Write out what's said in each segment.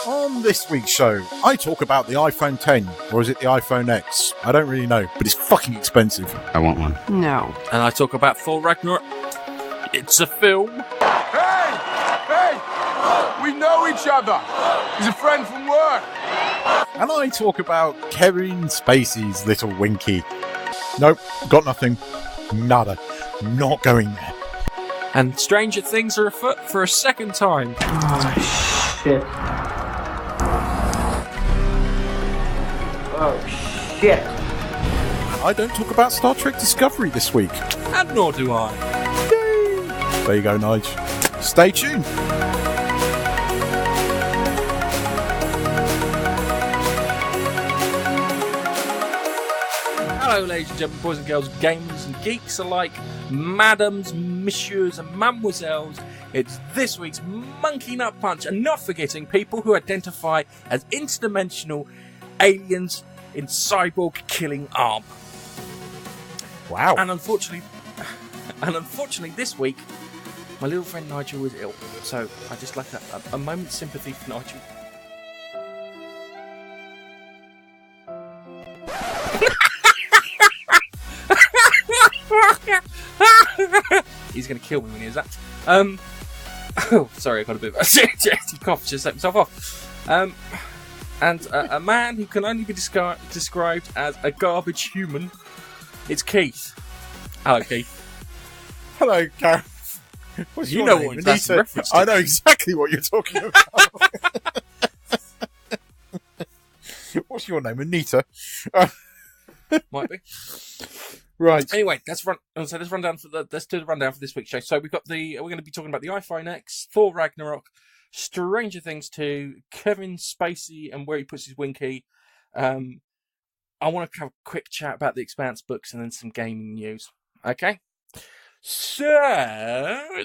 On this week's show, I talk about the iPhone 10, or is it the iPhoneX? I don't really know, but it's fucking expensive. I want one. No. And I talk about Thor Ragnarok. It's a film. Hey! Hey! We know each other. He's a friend from work. And I talk about Kevin Spacey's little winkie. Nope, got nothing. Nada. Not going there. And stranger things are afoot for a second time. Oh, shit. Oh, shit. I don't talk about Star Trek Discovery this week. And nor do I. Yay! There you go, Nige. Stay tuned. Hello, ladies and gentlemen, boys and girls, gamers and geeks alike, madams, messieurs and mademoiselles. It's this week's Monkey Nut Punch, and not forgetting people who identify as interdimensional aliens in cyborg killing armor. Wow. And unfortunately, this week, my little friend Nigel was ill, so I just like a moment's sympathy for Nigel. He's going to kill me when he hears that. Oh, sorry, I got a bit of a cough, just let myself off. And a man who can only be described as a garbage human. It's Keith. Hello, Keith. Hello, Gareth. What's You your know name? what that's a reference to. I know exactly what you're talking about. What's your name? Anita. Might be. Right. Anyway, let's run down let's do the rundown for this week's show. So we're going to be talking about the iPhoneX, Thor Ragnarok, Stranger Things 2, Kevin Spacey and where he puts his winkie. I want to have a quick chat about the Expanse books and then some gaming news. Okay? So,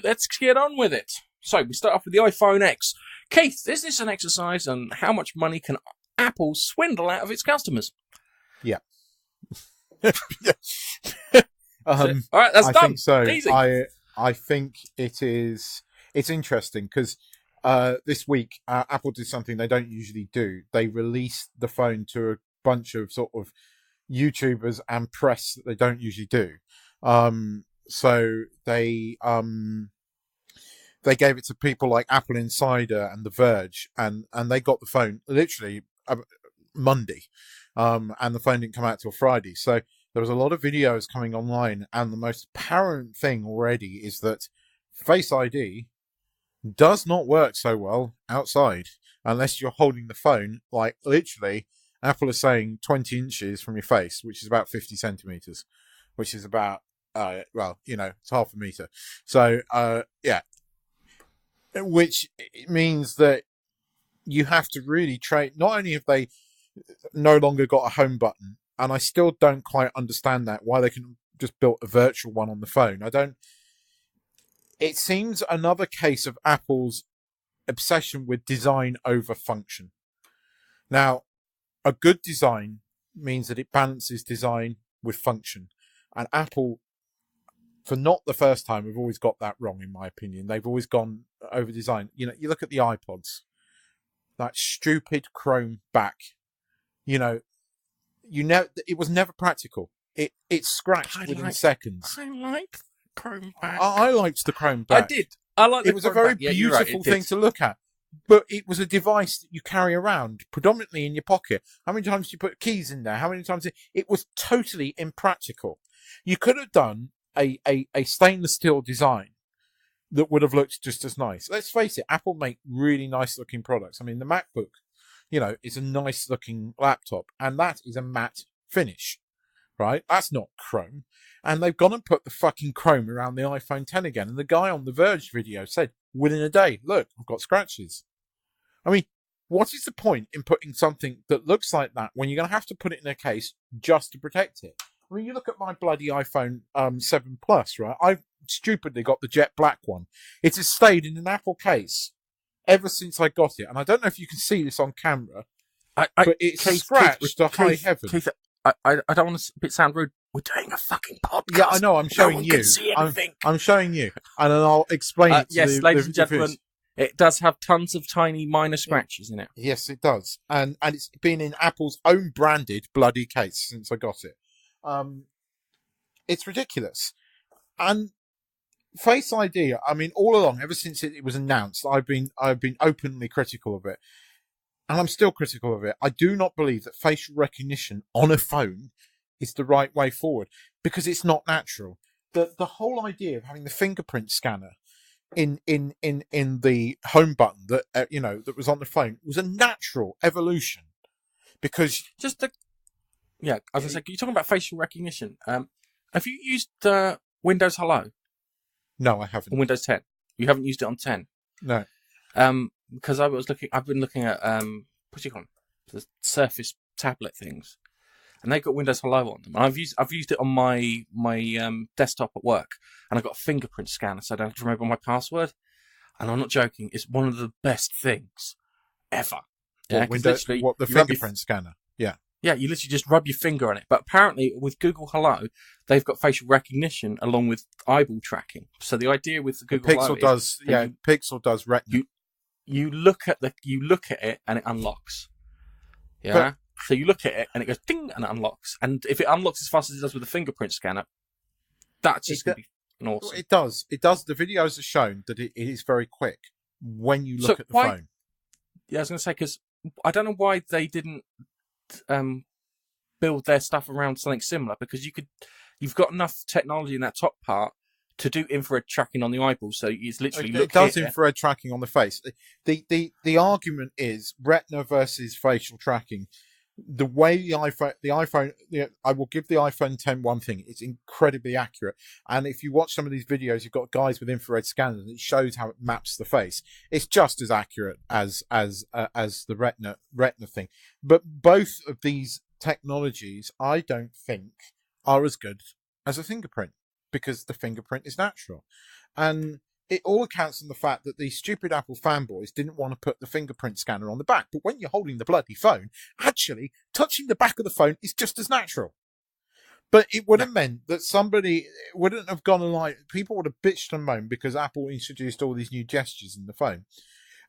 let's get on with it. So, we start off with the iPhoneX. Keith, is this an exercise on how much money can Apple swindle out of its customers? Yeah. All right, that's I done. think so. Easy. I think it is. It's interesting because this week Apple did something they don't usually do. They released the phone to a bunch of sort of YouTubers and press that they don't usually do. So they gave it to people like Apple Insider and The Verge, and they got the phone literally Monday. And the phone didn't come out till Friday. So there was a lot of videos coming online, and the most apparent thing already is that Face ID does not work so well outside unless you're holding the phone, like literally, Apple is saying 20 inches from your face, which is about 50 centimeters, which is about, it's half a meter. So, yeah. Which means that you have to really train. Not only have they no longer got a home button, and I still don't quite understand that, why they can just build a virtual one on the phone. It seems another case of Apple's obsession with design over function. Now, a good design means that it balances design with function, and Apple, for not the first time, have always got that wrong, in my opinion. They've always gone over design. You know, you look at the iPods, that stupid chrome back. You know, it was never practical. It scratched within seconds. I like chrome back. I liked the chrome back. I did. I like the It was a chrome very back. Yeah, you're right, beautiful it did. thing to look at. But it was a device that you carry around, predominantly in your pocket. How many times do you put keys in there? How many times? It was totally impractical. You could have done a stainless steel design that would have looked just as nice. Let's face it, Apple make really nice looking products. I mean, the MacBook, is a nice looking laptop, and that is a matte finish, right? That's not chrome. And they've gone and put the fucking chrome around the iPhone 10 again. And the guy on the Verge video said, within a day, look, I've got scratches. I mean, what is the point in putting something that looks like that when you're going to have to put it in a case just to protect it? I mean, you look at my bloody iPhone 7 Plus, right? I've stupidly got the jet black one. It has stayed in an Apple case ever since I got it. And I don't know if you can see this on camera, but it's scratched to high heaven. Keith, I don't want to sound rude. We're doing a fucking podcast. Yeah, I know. I'm showing no one you. Can see anything. I'm showing you, and then I'll explain it. To yes, ladies and gentlemen, It does have tons of tiny minor scratches in it. Yes, it does, and it's been in Apple's own branded bloody case since I got it. It's ridiculous, and Face ID. I mean, all along, ever since it was announced, I've been openly critical of it, and I'm still critical of it. I do not believe that facial recognition on a phone is the right way forward because it's not natural. The whole idea of having the fingerprint scanner in the home button that that was on the phone was a natural evolution because I was gonna say, you're talking about facial recognition. Have you used Windows Hello no, I haven't. on Windows 10? You haven't used it on 10? No. Because I've been looking at what do you call them? The Surface tablet things, and they've got Windows Hello on them. And I've used it on my desktop at work, and I've got a fingerprint scanner, so I don't have to remember my password. And I'm not joking; it's one of the best things ever. Yeah, the fingerprint scanner? Yeah. Yeah, you literally just rub your finger on it. But apparently, with Google Hello, they've got facial recognition along with eyeball tracking. So the idea with the Google Hello Pixel does retina. You look at it and it unlocks. Yeah. So you look at it and it goes ding and it unlocks. And if it unlocks as fast as it does with the fingerprint scanner, that's just going to be awesome. It does. It does. The videos have shown that it is very quick when you look at the phone. Yeah, I was going to say, because I don't know why they didn't build their stuff around something similar, because you've got enough technology in that top part to do infrared tracking on the eyeball, so it's literally it does infrared tracking on the face. The argument is retina versus facial tracking. The way the iPhone, I will give the iPhone 10 one thing: it's incredibly accurate. And if you watch some of these videos, you've got guys with infrared scanners, and it shows how it maps the face. It's just as accurate as the retina thing. But both of these technologies, I don't think, are as good as a fingerprint, because the fingerprint is natural. And it all accounts on the fact that these stupid Apple fanboys didn't want to put the fingerprint scanner on the back. But when you're holding the bloody phone, actually, touching the back of the phone is just as natural. But it would have meant that somebody wouldn't have gone like, people would have bitched and moaned because Apple introduced all these new gestures in the phone.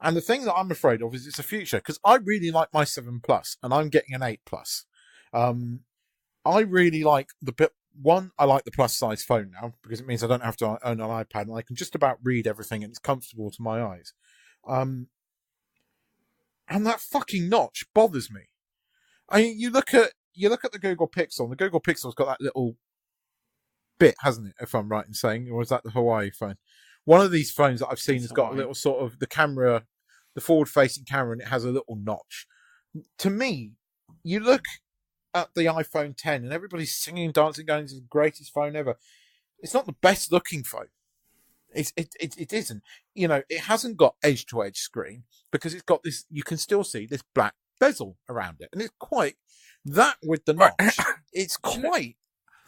And the thing that I'm afraid of is it's a future, because I really like my 7 Plus, and I'm getting an 8 Plus. I really like I like the plus size phone now, because it means I don't have to own an iPad and I can just about read everything and it's comfortable to my eyes. And that fucking notch bothers me. I mean, you look at the Google Pixel, and the Google Pixel's got that little bit, hasn't it, if I'm right in saying, or is that the Hawaii phone? One of these phones that I've seen has got a little sort of the forward-facing camera, and it has a little notch. To me, you look at the iPhone 10 and everybody's singing, dancing, going, it's the greatest phone ever. It's not the best looking phone. It isn't. It hasn't got edge to edge screen, because it's got this, you can still see this black bezel around it. And it's quite, that with the notch, it's quite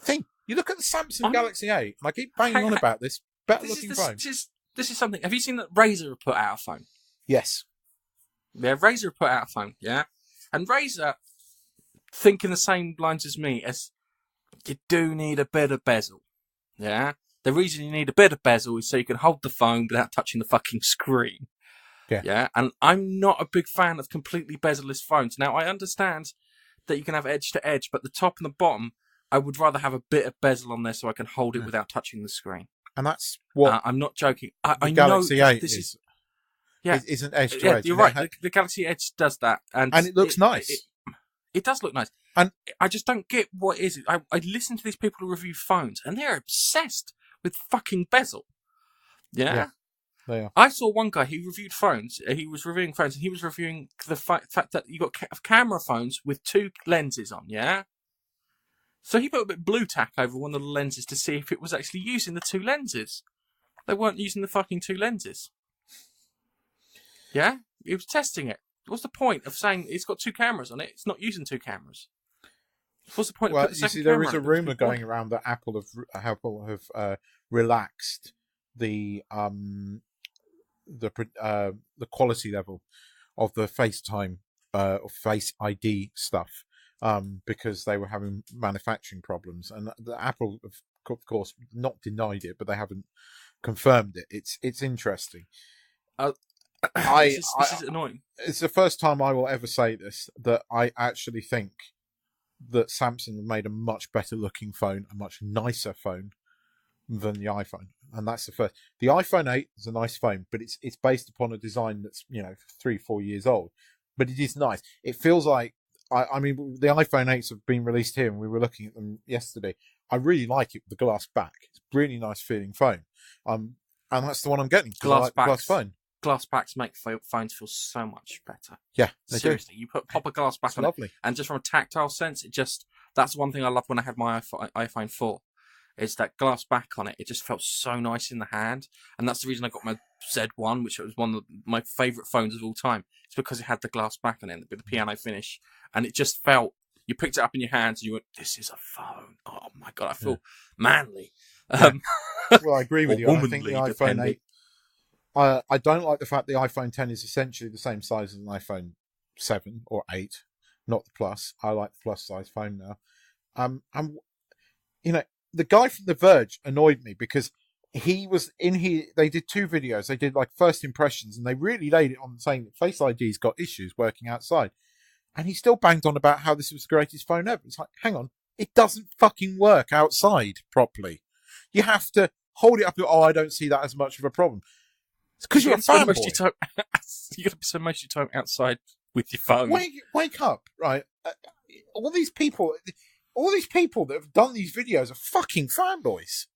thin. You look at the Samsung Galaxy 8, and I keep banging on about this better looking phone. This is something. Have you seen that Razer have put out a phone? Yes. Yeah, Razer have put out a phone, yeah? And Razer, thinking the same lines as me, as you do need a bit of bezel. Yeah? The reason you need a bit of bezel is so you can hold the phone without touching the fucking screen. Yeah. Yeah? And I'm not a big fan of completely bezel-less phones. Now, I understand that you can have edge to edge, but the top and the bottom, I would rather have a bit of bezel on there so I can hold it without touching the screen. And that's what I'm not joking. I Galaxy know 8 is. Yeah. It isn't edge to edge. You're right. The Galaxy Edge does that. And it looks nice. It does look nice. And I just don't get what it is. I listen to these people who review phones, and they're obsessed with fucking bezel. Yeah? They are. I saw one guy, he reviewed phones. He was reviewing phones, and he was reviewing the fact that you got camera phones with 2 lenses on, yeah? So he put a bit of blue tack over one of the lenses to see if it was actually using the 2 lenses. They weren't using the fucking 2 lenses. Yeah? He was testing it. What's the point of saying it's got 2 cameras on it? It's not using 2 cameras. What's the point of putting the second camera on it? There is a rumor going around that Apple have relaxed the quality level of the FaceTime or Face ID stuff, because they were having manufacturing problems, and Apple have, of course, not denied it, but they haven't confirmed it. It's interesting. This is annoying. It's the first time I will ever say this, that I actually think that Samsung have made a much better looking phone, a much nicer phone than the iPhone. And that's the first. The iPhone 8 is a nice phone, but it's based upon a design that's, 3-4 years old. But it is nice. It feels like, I mean, the iPhone 8s have been released here and we were looking at them yesterday. I really like it with the glass back. It's a really nice feeling phone. And that's the one I'm getting. Glass like glass phone. Glass backs make phones feel so much better. Yeah, seriously, you pop a glass back it's on lovely. it, and just from a tactile sense, that's one thing I loved when I had my iPhone 4. Is that glass back on it? It just felt so nice in the hand, and that's the reason I got my Z1, which was one of my favourite phones of all time. It's because it had the glass back on it with the piano finish, and it just felt. You picked it up in your hands, and you went, "This is a phone." Oh my god, I feel manly. Well, I agree with you. I think the iPhone depending. 8. I don't like the fact the iPhone 10 is essentially the same size as an iPhone 7 or 8, not the Plus. I like the plus size phone now. The guy from The Verge annoyed me because he was in here. They did 2 videos. They did like first impressions, and they really laid it on saying that Face ID's got issues working outside. And he still banged on about how this was the greatest phone ever. It's like, hang on, it doesn't fucking work outside properly. You have to hold it up. Oh, I don't see that as much of a problem. It's because you're a fanboy. You got to spend most of your time outside with your phone. Wake up, right? All these people that have done these videos are fucking fanboys.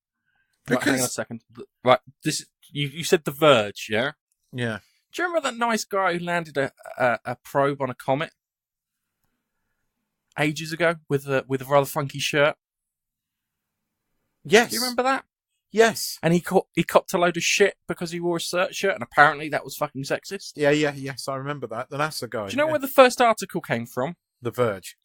Right, hang on a second. Right, you said The Verge, yeah? Yeah. Do you remember that nice guy who landed a probe on a comet ages ago with a rather funky shirt? Yes. Do you remember that? Yes. And he copped a load of shit because he wore a shirt, and apparently that was fucking sexist. Yes, I remember that. The NASA guy. Do you know where the first article came from? The Verge.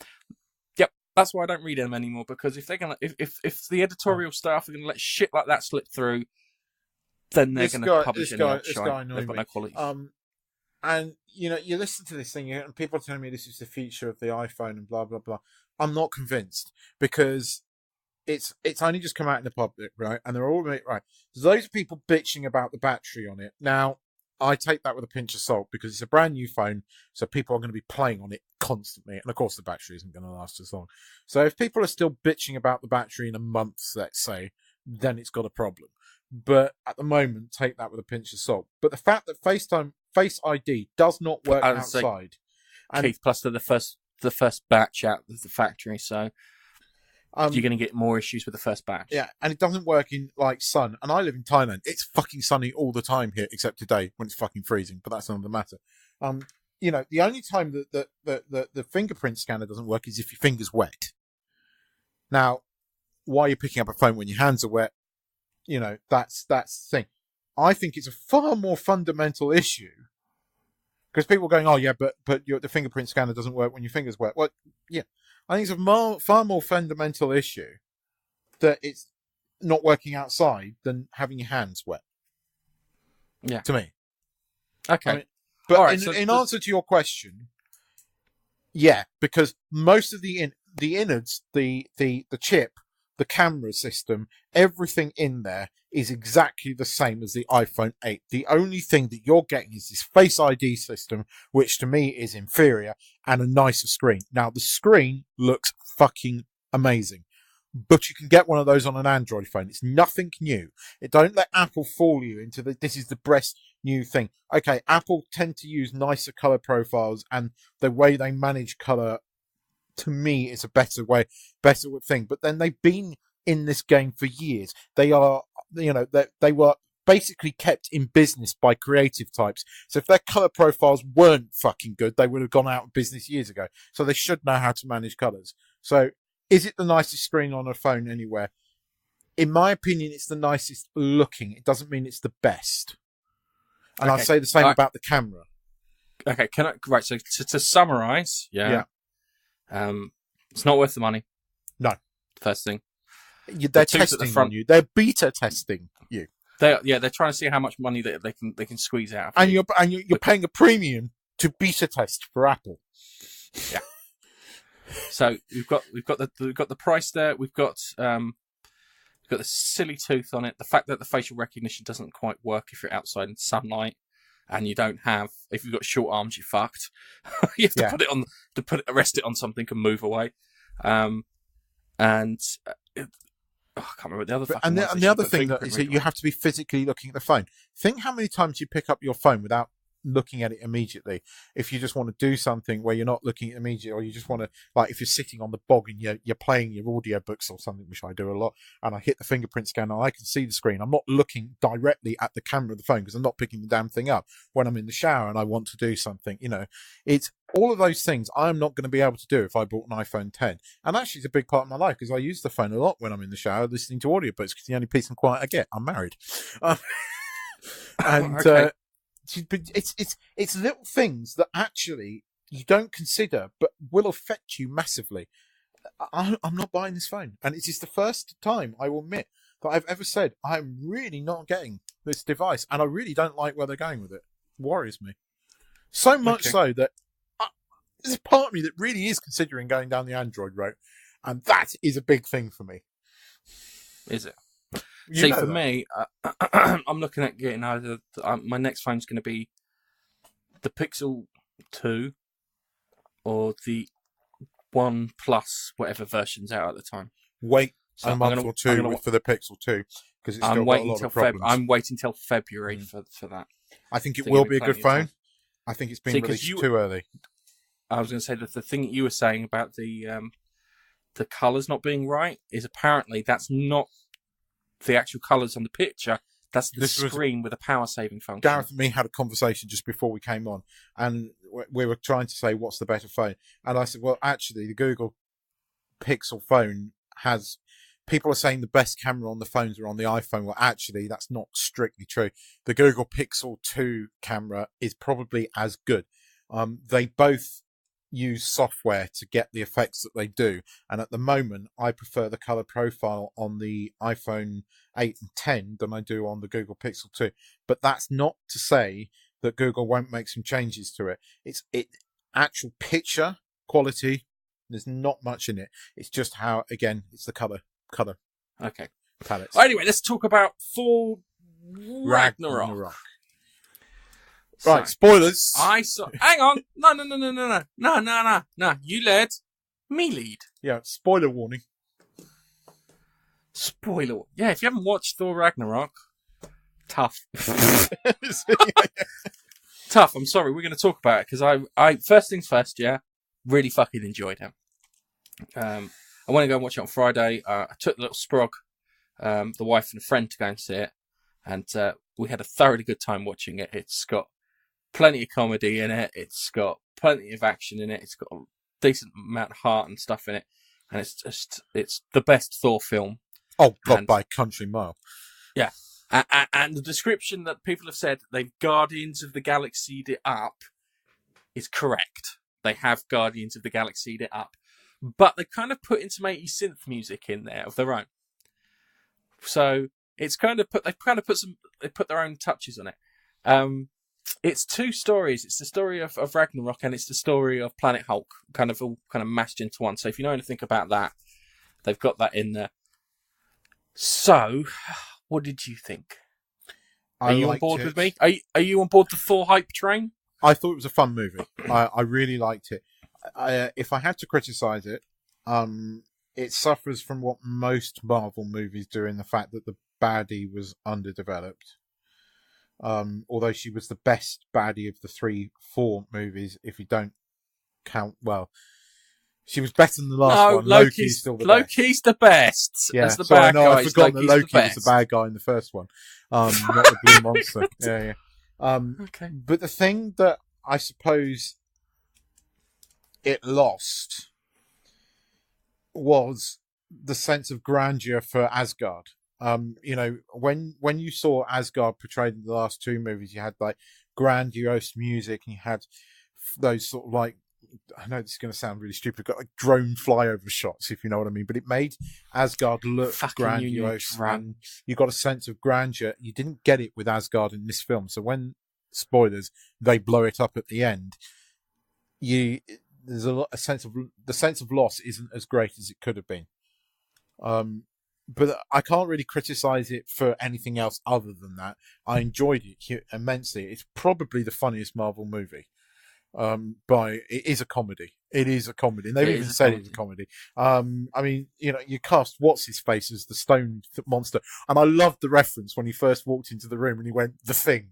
Yep, that's why I don't read them anymore, because if they're gonna, if the editorial staff are gonna let shit like that slip through, then they're gonna publish it. This guy annoyed They've got me. no quality. And you listen to this thing, and people are telling me this is the future of the iPhone and blah blah blah. I'm not convinced, because it's only just come out in the public, right? And they're all right. There's loads of people bitching about the battery on it. Now, I take that with a pinch of salt because it's a brand new phone, so people are going to be playing on it constantly. And of course, the battery isn't going to last as long. So if people are still bitching about the battery in a month, let's say, then it's got a problem. But at the moment, take that with a pinch of salt. But the fact that Face ID does not work outside, Keith, plus the first batch out of the factory, so. You're going to get more issues with the first batch. Yeah, and it doesn't work in, like, sun. And I live in Thailand. It's fucking sunny all the time here, except today when it's fucking freezing. But that's another matter. The only time that the fingerprint scanner doesn't work is if your finger's wet. Now, why are you picking up a phone when your hands are wet? That's the thing. I think it's a far more fundamental issue. Because people are going, oh, yeah, but the fingerprint scanner doesn't work when your finger's wet. Well, yeah. I think it's a far more fundamental issue that it's not working outside than having your hands wet. Yeah. To me. Okay. But right, in answer to your question, yeah, because most of the innards, the chip, the camera system, everything in there is exactly the same as the iPhone 8. The only thing that you're getting is this Face ID system, which to me is inferior, and a nicer screen. Now, the screen looks fucking amazing, but you can get one of those on an Android phone. It's nothing new. Don't let Apple fool you into this is the best new thing. Okay, Apple tend to use nicer color profiles, and the way they manage color, to me, is a better thing. But then they've been in this game for years. They are, they were basically kept in business by creative types. So if their color profiles weren't fucking good, they would have gone out of business years ago. So they should know how to manage colors. So is it the nicest screen on a phone anywhere? In my opinion, it's the nicest looking. It doesn't mean it's the best. And Okay. I'd say the same about the camera. Okay, so to summarize, yeah. It's not worth the money. No. First thing. They're testing on you. They're beta testing you. They're trying to see how much money they can squeeze out. And you're paying a premium to beta test for Apple. Yeah. So we've got the price there. We've got the silly tooth on it. The fact that the facial recognition doesn't quite work if you're outside in sunlight. and you don't have, if you've got short arms, you're fucked. You have to put it on, rest it on something and move away. And I can't remember the other fucking And ones the other thing fingerprint is that reader you on. have to be physically looking at the phone. Think how many times you pick up your phone without looking at it immediately. If you just want to do something where you're not looking at it immediately, or you just want to, like, if you're sitting on the bog and you're playing your audio books or something, which I do a lot, and I hit the fingerprint scanner, I can see the screen. I'm not looking directly at the camera of the phone because I'm not picking the damn thing up. When I'm in the shower and I want to do something, it's all of those things I'm not going to be able to do if I bought an iPhone 10. And actually, it's a big part of my life because I use the phone a lot when I'm in the shower listening to audiobooks because the only peace and quiet I get. I'm married. And Okay. it's little things that actually you don't consider but will affect you massively. I'm not buying this phone, and it is the first time I will admit that I've ever said I'm really not getting this device, and I really don't like where they're going with it. It worries me so much so that there's a part of me that really is considering going down the Android route, and that is a big thing for me. Is it? You See, know for that. me, I'm looking at getting either. My next phone's going to be the Pixel 2 or the One Plus, whatever version's out at the time. Wait So a month or two for the Pixel 2 because it's still got a lot of problems. I'm waiting till February for that. I think it So will give be me a good plenty of phone. time. I think it's been See, 'cause released too early. I was going to say that the thing that you were saying about the colours not being right is apparently that's not the actual colours on the picture. That's the screen with a power saving function. Gareth and me had a conversation just before we came on, and we were trying to say what's the better phone. And I said, well, actually, the Google Pixel phone has. People are saying the best camera on the phones are on the iPhone. Well, actually, that's not strictly true. The Google Pixel 2 camera is probably as good. They both use software to get the effects that they do. And at the moment, I prefer the color profile on the iPhone 8 and 10 than I do on the Google Pixel 2. But that's not to say that Google won't make some changes to it. It's actual picture quality. There's not much in it. It's just how, again, it's the color Okay. palettes. Anyway, let's talk about Thor Ragnarok. Right, spoilers. I saw. Hang on. No. You led. Me lead. Yeah, spoiler warning. Spoiler. Yeah, if you haven't watched Thor Ragnarok, tough. Tough. I'm sorry. We're going to talk about it because I first things first. Yeah, really fucking enjoyed it. I want to go and watch it on Friday. I took the little sprog, the wife and a friend to go and see it, and we had a thoroughly good time watching it. It's got plenty of comedy in it. It's got plenty of action in it. It's got a decent amount of heart and stuff in it, and it's the best Thor film. Oh God, by a country mile. Yeah, and the description that people have said they've Guardians of the Galaxied it up is correct. They have Guardians of the Galaxied it up. But they kind of put in some 80s synth music in there of their own. So it's they put their own touches on it. It's two stories. It's the story of Ragnarok and it's the story of Planet Hulk, all mashed into one. So if you know anything about that, they've got that in there. So, what did you think? Are you on board with me? Are you on board the Thor hype train? I thought it was a fun movie. I really liked it. If I had to criticize it, it suffers from what most Marvel movies do in the fact that the baddie was underdeveloped. Although she was the best baddie of the 4 movies, if you don't count, well, she was better than the last one. Loki's still the best. Loki's the best. Yeah, As the bad guy, I forgot that Loki was the best. bad guy in the first one, not the blue monster. Yeah. Okay. But the thing that I suppose it lost was the sense of grandeur for Asgard. When you saw Asgard portrayed in the last 2 movies, you had like grandiose music, and you had those sort of like, I know this is going to sound really stupid, got like drone flyover shots, if you know what I mean, but it made Asgard look fucking grandiose, and you got a sense of grandeur. You didn't get it with Asgard in this film, so when, spoilers, they blow it up at the end, there's the sense of loss isn't as great as it could have been. but I can't really criticize it for anything else other than that. I enjoyed it immensely. It's probably the funniest Marvel movie. It is a comedy. It is a comedy. And they've even said it's a comedy. I mean, you cast what's his face as the stone monster, and I loved the reference when he first walked into the room and he went, "The Thing,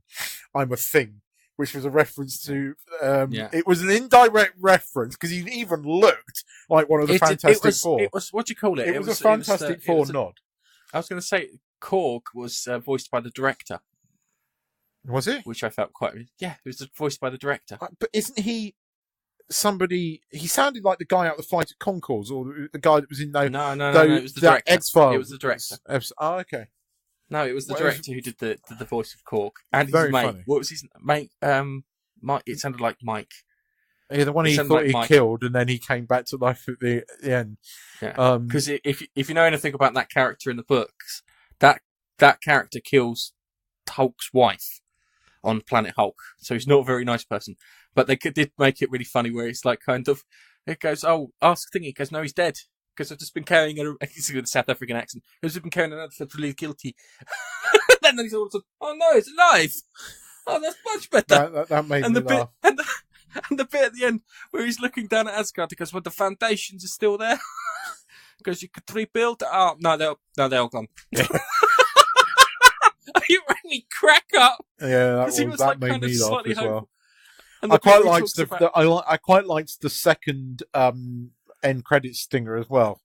I'm a thing," which was a reference to. It was an indirect reference because he even looked like one of the Fantastic Four. It was what do you call it? It was a Fantastic Four nod. I was going to say Korg was voiced by the director. Was it? Which I felt quite... Yeah, it was voiced by the director. But isn't he somebody... He sounded like the guy out of the Flight of Conchords, or the guy that was in... No, it was the director. X-Files. It was the director. Oh, okay. No, it was the director who did the voice of Korg. And his very mate. funny. What was his mate? Mike. It sounded like Mike. Yeah, the one he thought he killed, and then he came back to life at the end. Yeah. Because if you know anything about that character in the books, that character kills Hulk's wife on Planet Hulk, so he's not a very nice person. But they did make it really funny, where it's like kind of, it goes, "Oh, ask Thingy," because no, he's dead. Because I've just been carrying he's with a South African accent. I've just been carrying another for really guilty. And then he's all of a sudden, "Oh no, it's alive! Oh, that's much better." That made me laugh. And the bit at the end where he's looking down at Asgard, he goes, "Well, the foundations are still there." Because you could rebuild. Oh no, they're all gone. It made me crack up. Yeah, that made me laugh as well. I quite liked the second end credit stinger as well,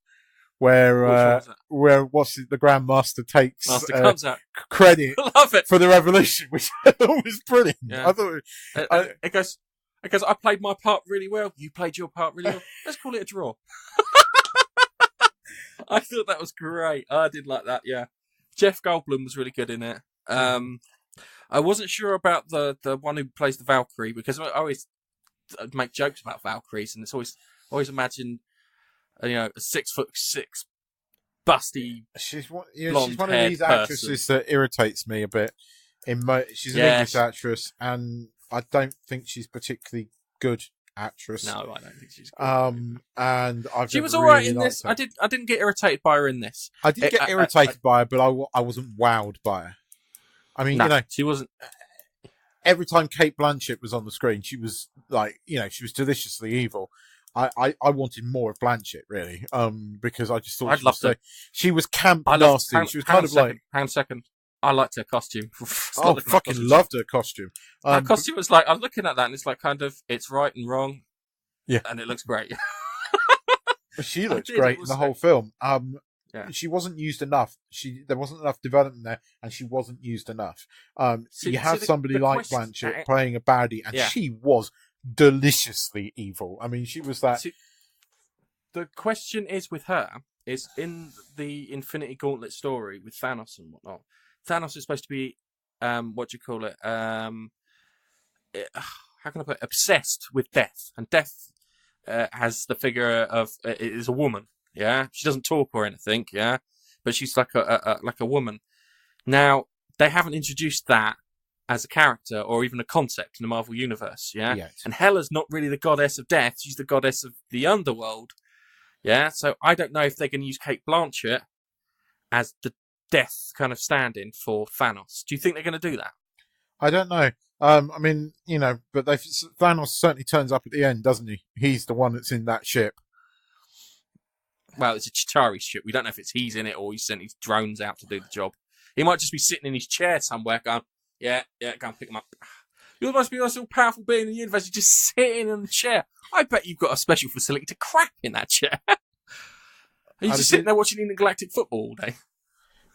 where the Grandmaster takes comes out. credit Love it. for the revolution, which I thought was brilliant. Yeah. I thought it goes, "I played my part really well. You played your part really well. Let's call it a draw." I thought that was great. I did like that. Yeah, Jeff Goldblum was really good in it. I wasn't sure about the one who plays the Valkyrie, because I always make jokes about Valkyries, and it's always imagine a 6'6" busty. She's one of these actresses that irritates me a bit. She's an English actress, and I don't think she's particularly good actress. No, I don't think she's good. And she was all right in this. I didn't get irritated by her in this. I did get irritated by her, but I wasn't wowed by her. I mean, she wasn't. Every time Cate Blanchett was on the screen, she was like, she was deliciously evil. I wanted more of Blanchett, really, because I just thought she was camp nasty. She was kind of like... Hang on a second. I liked her costume. Fucking loved her costume. Her costume was like, I'm looking at that and it's like kind of, it's right and wrong. Yeah. And it looks great. She looks great in the whole film. She wasn't used enough. There wasn't enough development there, and she wasn't used enough. You have somebody like Blanchett playing a baddie, and she was deliciously evil. I mean, she was that... The question is with her, is in the Infinity Gauntlet story with Thanos and whatnot, Thanos is supposed to be, how can I put it, obsessed with death. And death has the figure of, is a woman, yeah? She doesn't talk or anything, yeah? But she's like a woman. Now, they haven't introduced that as a character or even a concept in the Marvel Universe, yeah? Yes. And Hela's not really the goddess of death, she's the goddess of the underworld, yeah? So I don't know if they're going to use Cate Blanchett as the death kind of stand-in for Thanos. Do you think they're going to do that? I don't know. I mean, but Thanos certainly turns up at the end, doesn't he? He's the one that's in that ship. Well, it's a Chitauri ship. We don't know if he's in it or he's sent his drones out to do the job. He might just be sitting in his chair somewhere going, yeah, go and pick him up. You must be the most powerful being in the universe. You're just sitting in the chair. I bet you've got a special facility to crap in that chair. He's just sitting there watching intergalactic football all day.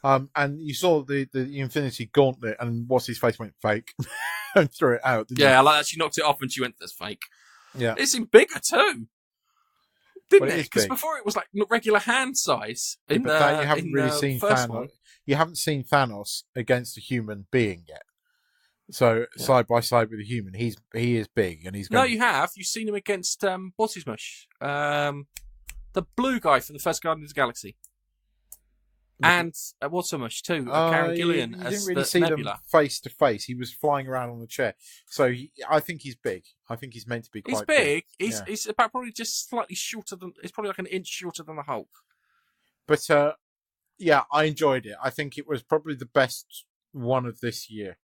And you saw the Infinity Gauntlet, and what's his face went fake and threw it out. Yeah, I like that. She knocked it off and she went, "That's fake." Yeah, it seemed bigger too, didn't it? Because before it was like regular hand size. You haven't really seen Thanos. You haven't seen Thanos against a human being yet. So side by side with a human, he is big, and he's. No, you have. You've seen him against what's his mush, the blue guy from the first Guardians of the Galaxy. And what's so much too? Karen Gillian. You didn't really see Nebula. them face to face. He was flying around on the chair. So I think he's big. I think he's meant to be quite big. He's about probably just slightly shorter than. It's probably like an inch shorter than the Hulk. But Yeah, I enjoyed it. I think it was probably the best one of this year.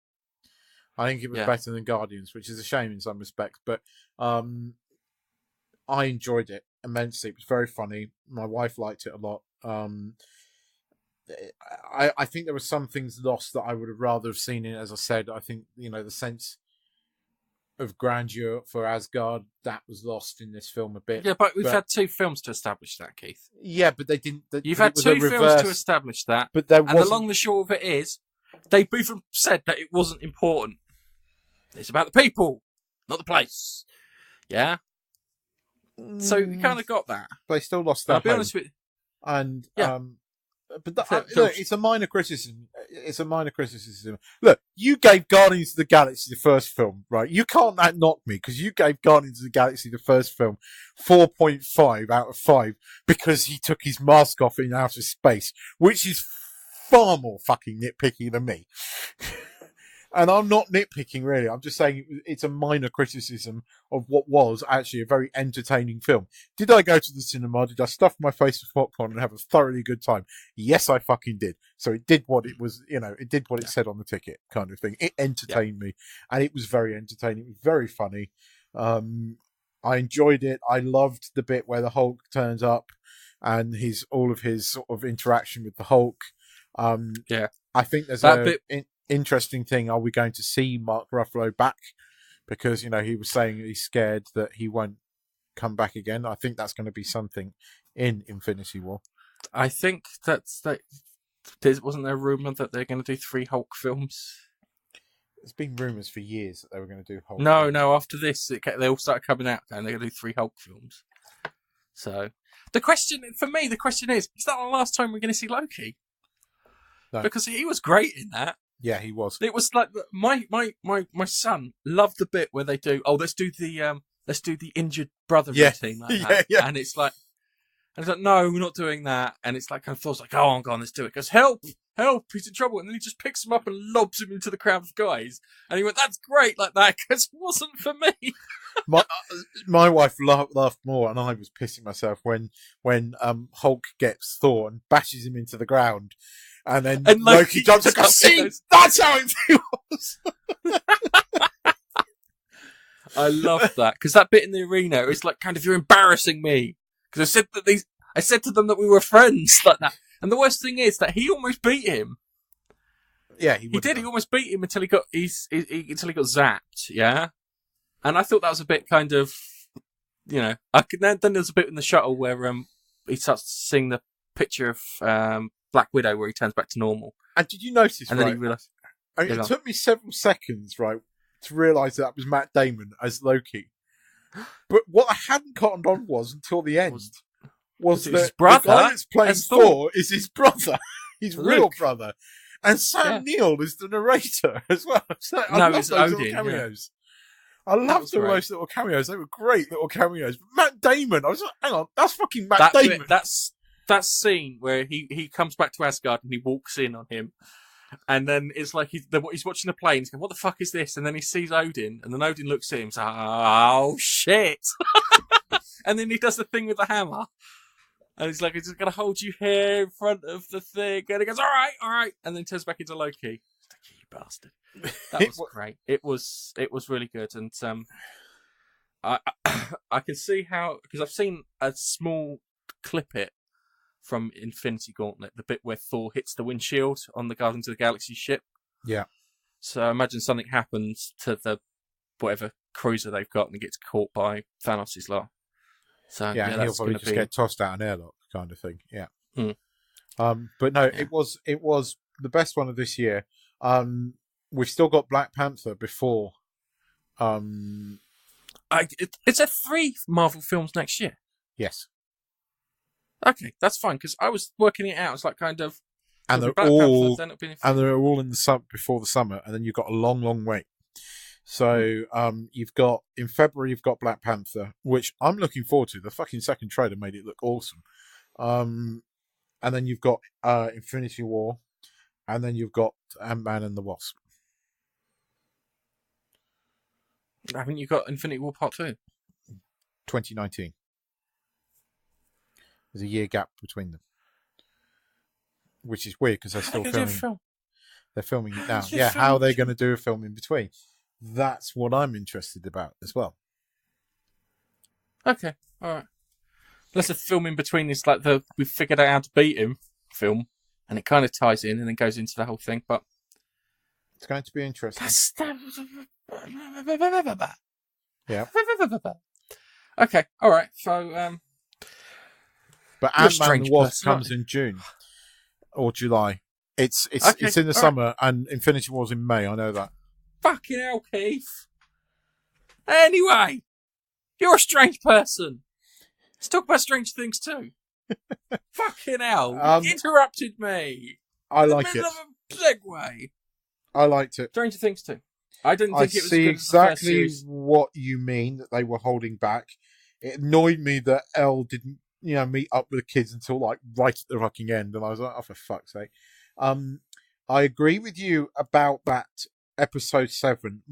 I think it was better than Guardians, which is a shame in some respects, but I enjoyed it immensely. It was very funny. My wife liked it a lot. I think there were some things lost that I would have rather have seen in. As I said, I think the sense of grandeur for Asgard that was lost in this film a bit. Yeah, but we've had 2 films to establish that, Keith. Yeah, but they didn't. You've had 2 films to establish that, but there and the long and short of it is, they even said that it wasn't important. It's about the people, not the place. Yeah. So you kind of got that. They still lost that. I'll be honest with you. And yeah. But look, it's a minor criticism. It's a minor criticism. Look, you gave Guardians of the Galaxy the first film, right? You can't knock me because you gave Guardians of the Galaxy the first film 4.5 out of 5 because he took his mask off in outer space, which is far more fucking nitpicky than me. And I'm not nitpicking, really. I'm just saying it's a minor criticism of what was actually a very entertaining film. Did I go to the cinema? Did I stuff my face with popcorn and have a thoroughly good time? Yes, I fucking did. So it did what it was, it did what it said on the ticket, kind of thing. It entertained me, and it was very entertaining. It was very funny. I enjoyed it. I loved the bit where the Hulk turns up and all of his sort of interaction with the Hulk. I think there's interesting thing. Are we going to see Mark Ruffalo back? Because he was saying he's scared that he won't come back again. I think that's going to be something in Infinity War. I think wasn't there a rumor that they're going to do 3 Hulk films? There's been rumors for years that they were going to do Hulk. No. After this, they all started coming out, and they're going to do 3 Hulk films. So the question is: is that the last time we're going to see Loki? No. Because he was great in that. Yeah, he was. It was like my son loved the bit where they do. Oh, let's do the injured brother routine like that. Yeah. And it's like, no, we're not doing that. And it's like, kind of Thor's like, oh, go on, let's do it. He goes, help, he's in trouble. And then he just picks him up and lobs him into the crowd of guys. And he went, that's great, like that, because it wasn't for me. My wife laughed more, and I was pissing myself when Hulk gets Thor and bashes him into the ground. And then Loki jumps and goes, see, that's how it feels. I love that, because that bit in the arena is like, kind of, you're embarrassing me. Because I said to them that we were friends, like that. And the worst thing is that he almost beat him. Yeah, he did. He almost beat him until he got zapped. Yeah, and I thought that was a bit kind of, then there's a bit in the shuttle where he starts seeing the picture of Black Widow where he turns back to normal. And did you notice? And then he realised. It took me several seconds, right, to realise that was Matt Damon as Loki. But what I hadn't cottoned on was until the end was that his brother, the guy that's playing Thor is his brother, his real brother, and Sam Neill is the narrator as well. So I love those little cameos. Yeah. I loved those little cameos. They were great little cameos. But Matt Damon, I was like, hang on, that's fucking Matt Damon. That scene where he comes back to Asgard and he walks in on him, and then it's like he's watching the plane. He's going, "What the fuck is this?" And then he sees Odin, and then Odin looks at him. He's like, "Oh shit!" And then he does the thing with the hammer, and he's like, "He's just going to hold you here in front of the thing." And he goes, "All right," and then turns back into Loki. You bastard! That was great. It was really good, and I can see how, because I've seen a small clip from Infinity Gauntlet, the bit where Thor hits the windshield on the Guardians of the Galaxy ship. Yeah. So I imagine something happens to the whatever cruiser they've got and gets caught by Thanos' lot. So yeah, he'll probably just get tossed out an airlock kind of thing. Yeah. But no, it was the best one of this year. We've still got Black Panther before. It's 3 Marvel films next year. Yes. Okay, that's fine, because I was working it out. It's like kind of, and they're all in the summer, before the summer, and then you've got a long wait. So you've got in February you've got Black Panther, which I'm looking forward to. The fucking second trailer made it look awesome. And then you've got Infinity War, and then you've got Ant-Man and the Wasp. Haven't you got Infinity War Part 2? 2019. There's a year gap between them. which is weird because they're still How are they gonna do a filming. film? They're filming it now. How's your Yeah, film how are they between- going to do a film in between? That's what I'm interested about as well. Okay, all right. Unless the film in between is like we figured out how to beat him film, and it kind of ties in and then goes into the whole thing. But It's going to be interesting. that's Yeah. Okay, all right. So But You're a Ant-Man strange and Wasp person, comes in June or July. It's Okay, it's in the all summer, and Infinity War's in May. I know that. fucking hell, Keith. Anyway, you're a strange person. Let's talk about strange things too. Fucking hell! You interrupted me. I In the like it. middle of a segue. I liked it. Stranger Things too. I didn't I think it was see as good as the first exactly series. what you mean that they were holding back. It annoyed me that Elle didn't, meet up with the kids until like right at the fucking end, and I was like, oh, for fuck's sake. I agree with you about that episode 7,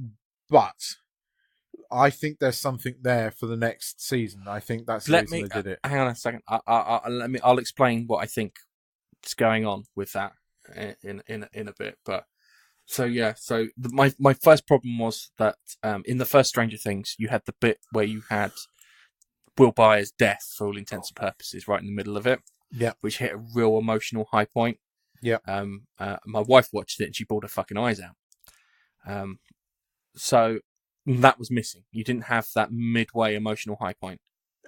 but I think there's something there for the next season. I think that's the reason they did it. Hang on a second. I'll explain what I think is going on with that in a bit. But my first problem was that in the first Stranger Things you had the bit where you had Will Byers' death for all intents and purposes right in the middle of it. Yeah. Which hit a real emotional high point. Yeah. My wife watched it and she bawled her fucking eyes out. So that was missing. You didn't have that midway emotional high point.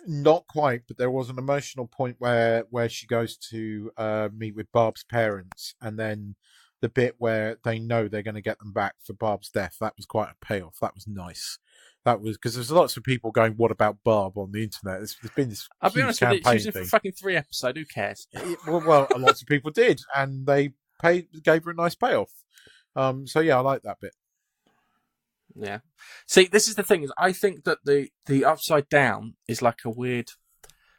Not quite, but there was an emotional point where she goes to meet with Barb's parents, and then the bit where they know they're going to get them back for Barb's death. That was quite a payoff. That was nice. That was because there's lots of people going, "What about Barb?" on the internet. There's been this I'll be huge honest with you, she campaign was in for thing. fucking 3 episodes. Who cares? Well, lots of people did, and they gave her a nice payoff. So yeah, I like that bit. Yeah. See, this is the thing: is I think that the Upside Down is like a weird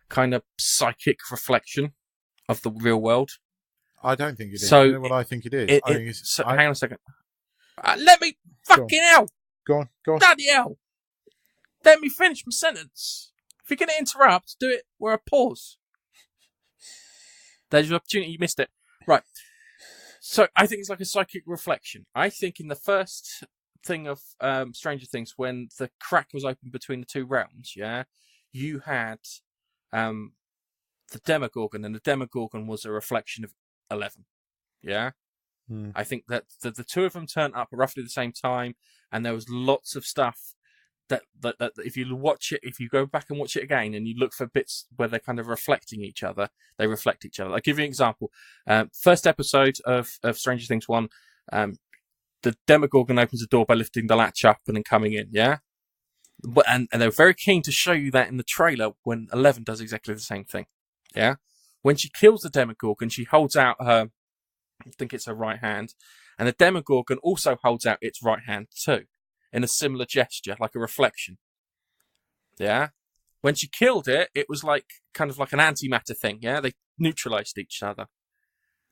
kind of psychic reflection of the real world. I don't think it is. So You know what I think it is? I think it's. Hang on a second. Let me fucking hell, Go on. bloody hell! Let me finish my sentence. If you're going to interrupt, do it where I pause. There's your opportunity. You missed it. Right. So I think it's like a psychic reflection. I think in the first thing of Stranger Things, when the crack was open between the two realms, yeah, you had the Demogorgon, and the Demogorgon was a reflection of 11. Yeah. I think that the two of them turned up at roughly the same time, and there was lots of stuff that if you watch it, if you go back and watch it again, and you look for bits where they're kind of reflecting each other, they reflect each other. I'll give you an example. First episode of Stranger Things 1, the Demogorgon opens the door by lifting the latch up and then coming in, yeah? And they're very keen to show you that in the trailer when 11 does exactly the same thing, yeah? When she kills the Demogorgon, she holds out her, I think it's her right hand, and the Demogorgon also holds out its right hand too, in a similar gesture, like a reflection. Yeah? When she killed it, it was like kind of like an antimatter thing, yeah? They neutralized each other.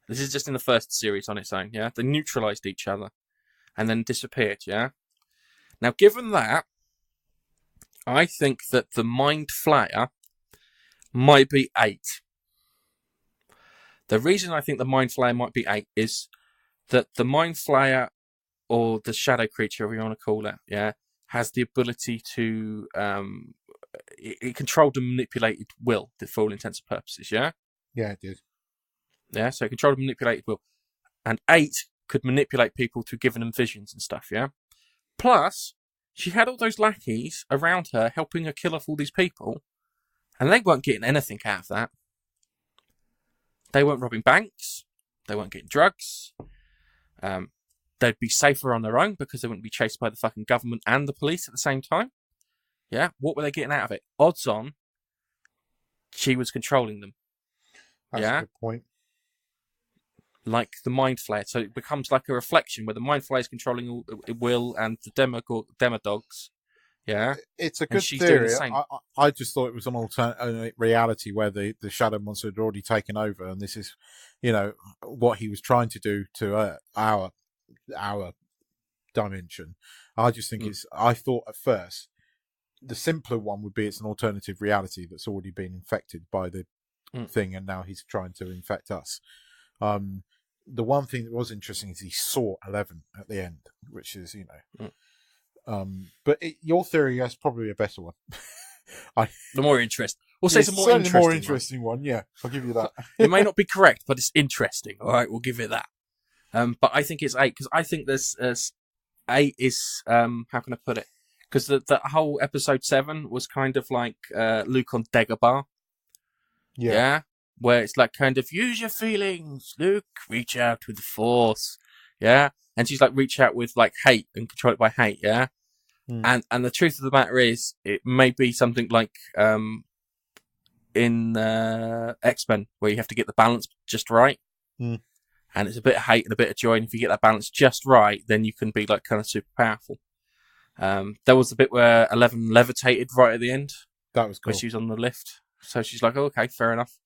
This is just in the first series on its own, yeah? They neutralized each other and then disappeared, yeah? Now, given that, I think that the Mind Flayer might be 8. The reason I think the Mind Flayer might be 8 is that the Mind Flayer, or the shadow creature, whatever you want to call it, yeah, has the ability to it controlled and manipulated will, for all intents and purposes, yeah? Yeah, it did. Yeah, so it controlled and manipulated will. And 8 could manipulate people to giving them visions and stuff, yeah? Plus, she had all those lackeys around her helping her kill off all these people, and they weren't getting anything out of that. They weren't robbing banks. They weren't getting drugs. They'd be safer on their own because they wouldn't be chased by the fucking government and the police at the same time. Yeah, what were they getting out of it? Odds on, she was controlling them. That's Yeah. a good point. Like the Mind Flayer. So it becomes like a reflection where the Mind Flayer is controlling all will and the Demodogs. Yeah. It's a And good she's doing the theory. same. I just thought it was an alternate reality where the shadow monster had already taken over, and this is, what he was trying to do to our dimension. I just think I thought at first the simpler one would be it's an alternative reality that's already been infected by the thing, and now he's trying to infect us. the one thing that was interesting is he saw 11 at the end, which is, but your theory is probably a better one. The more interest. We'll say It's some more certainly interesting. more interesting one. Yeah, I'll give you that. It may not be correct, but it's interesting. All right, we'll give it that. But I think it's 8 because I think there's 8 is how can I put it? Because the whole episode 7 was kind of like Luke on Dagobah. Yeah. Where it's like kind of use your feelings, Luke. Reach out with the Force. Yeah. And she's like reach out with like hate and control it by hate. Yeah. And the truth of the matter is, it may be something like in X-Men where you have to get the balance just right. And it's a bit of hate and a bit of joy. And if you get that balance just right, then you can be like kind of super powerful. There was the bit where 11 levitated right at the end. That was cool. Where she was on the lift. So she's like, oh, okay, fair enough.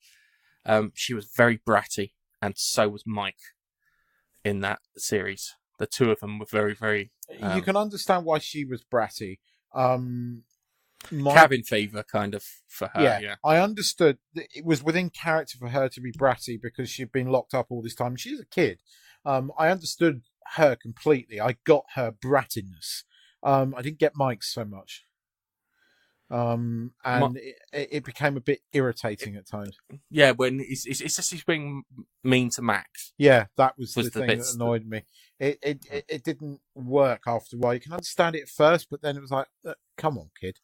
She was very bratty, and so was Mike in that series. The two of them were very, very... you can understand why she was bratty. Cabin fever, kind of, for her. Yeah. I understood that it was within character for her to be bratty because she'd been locked up all this time. She's a kid. I understood her completely. I got her brattiness. I didn't get Mike's so much. And it became a bit irritating at times. Yeah, when it's just he's being mean to Max. Yeah, that was the thing that annoyed me. It didn't work after a while. You can understand it at first, but then it was like, come on, kid.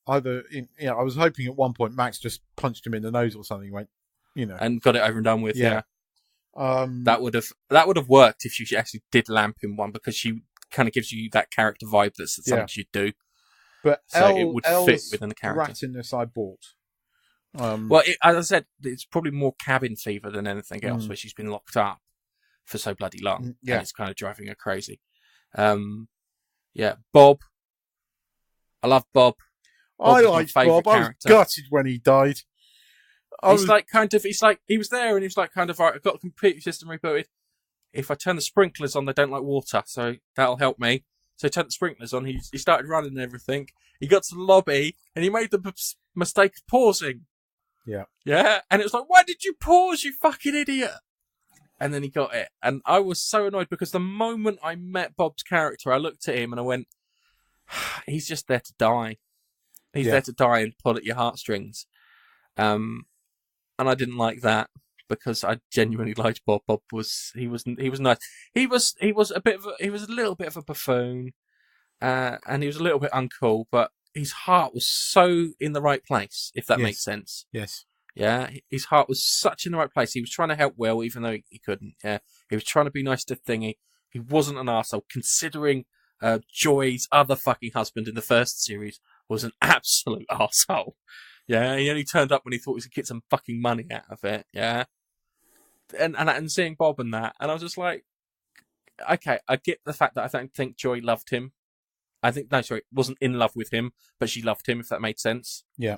Either I was hoping at one point Max just punched him in the nose or something. Went, and got it over and done with. Yeah. That would have worked if she actually did lamp him one, because she kind of gives you that character vibe that's something she'd do. But so it would fit within the character. Rattiness I bought. As I said, it's probably more cabin fever than anything else, where she's been locked up for so bloody long. Yeah. And it's kind of driving her crazy. Bob. I love Bob. I liked Bob. I was gutted when he died. It's like he was there and he was like kind of, right, I've got the computer system rebooted. If I turn the sprinklers on, they don't like water, so that'll help me. So he turned the sprinklers on, he started running and everything. He got to the lobby and he made the mistake of pausing. Yeah. Yeah, and it was like, why did you pause, you fucking idiot? And then he got it. And I was so annoyed because the moment I met Bob's character, I looked at him and I went, he's just there to die. He's there to die and pull at your heartstrings. And I didn't like that because I genuinely liked Bob. Bob was nice. He was a little bit of a buffoon, and he was a little bit uncool, but his heart was so in the right place, if that makes sense. Yes. Yeah, his heart was such in the right place. He was trying to help Will, even though he couldn't. Yeah, he was trying to be nice to Thingy. He wasn't an arsehole, considering Joy's other fucking husband in the first series was an absolute arsehole. Yeah, he only turned up when he thought he could get some fucking money out of it. Yeah, and seeing Bob and that, and I was just like, okay, I get the fact that I don't think Joy loved him. Wasn't in love with him, but she loved him, if that made sense. Yeah.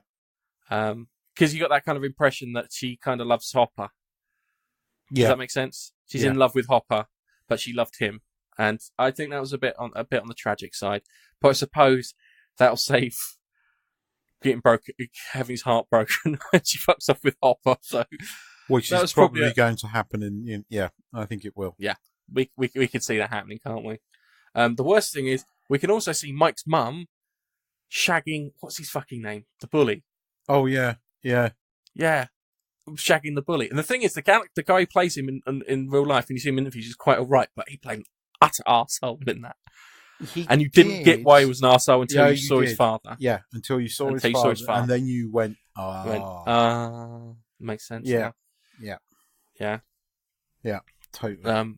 Because you got that kind of impression that she kind of loves Hopper. Yeah. Does that make sense? She's in love with Hopper, but she loved him, and I think that was a bit on the tragic side. But I suppose that'll save having his heart broken when she fucks off with Hopper. So, which is probably going to happen in I think it will. Yeah, we can see that happening, can't we? The worst thing is we can also see Mike's mum shagging, what's his fucking name? The bully. Oh yeah. Shagging the bully. And the thing is, the guy who plays him in real life, and you see him in interviews, is quite alright, but he played an utter arsehole in that. And you didn't get why he was an arsehole until you saw his father. Yeah, until you saw his father. And then you went, makes sense. Yeah. Totally.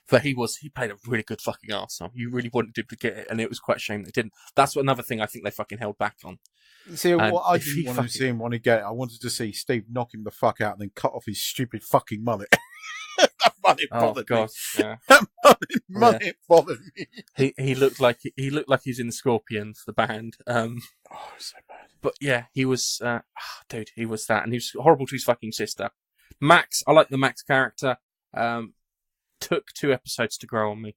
But he played a really good fucking arsehole. You really wanted him to get it, and it was quite a shame they didn't. That's another thing I think they fucking held back on. See, what I didn't want to see him want to get, I wanted to see Steve knock him the fuck out and then cut off his stupid fucking mullet. That mullet bothered me. Yeah. That mullet bothered me. He looked like he's in the Scorpions, the band. So bad. But yeah, he was, dude, he was that, and he was horrible to his fucking sister. Max, I like the Max character. Took 2 episodes to grow on me.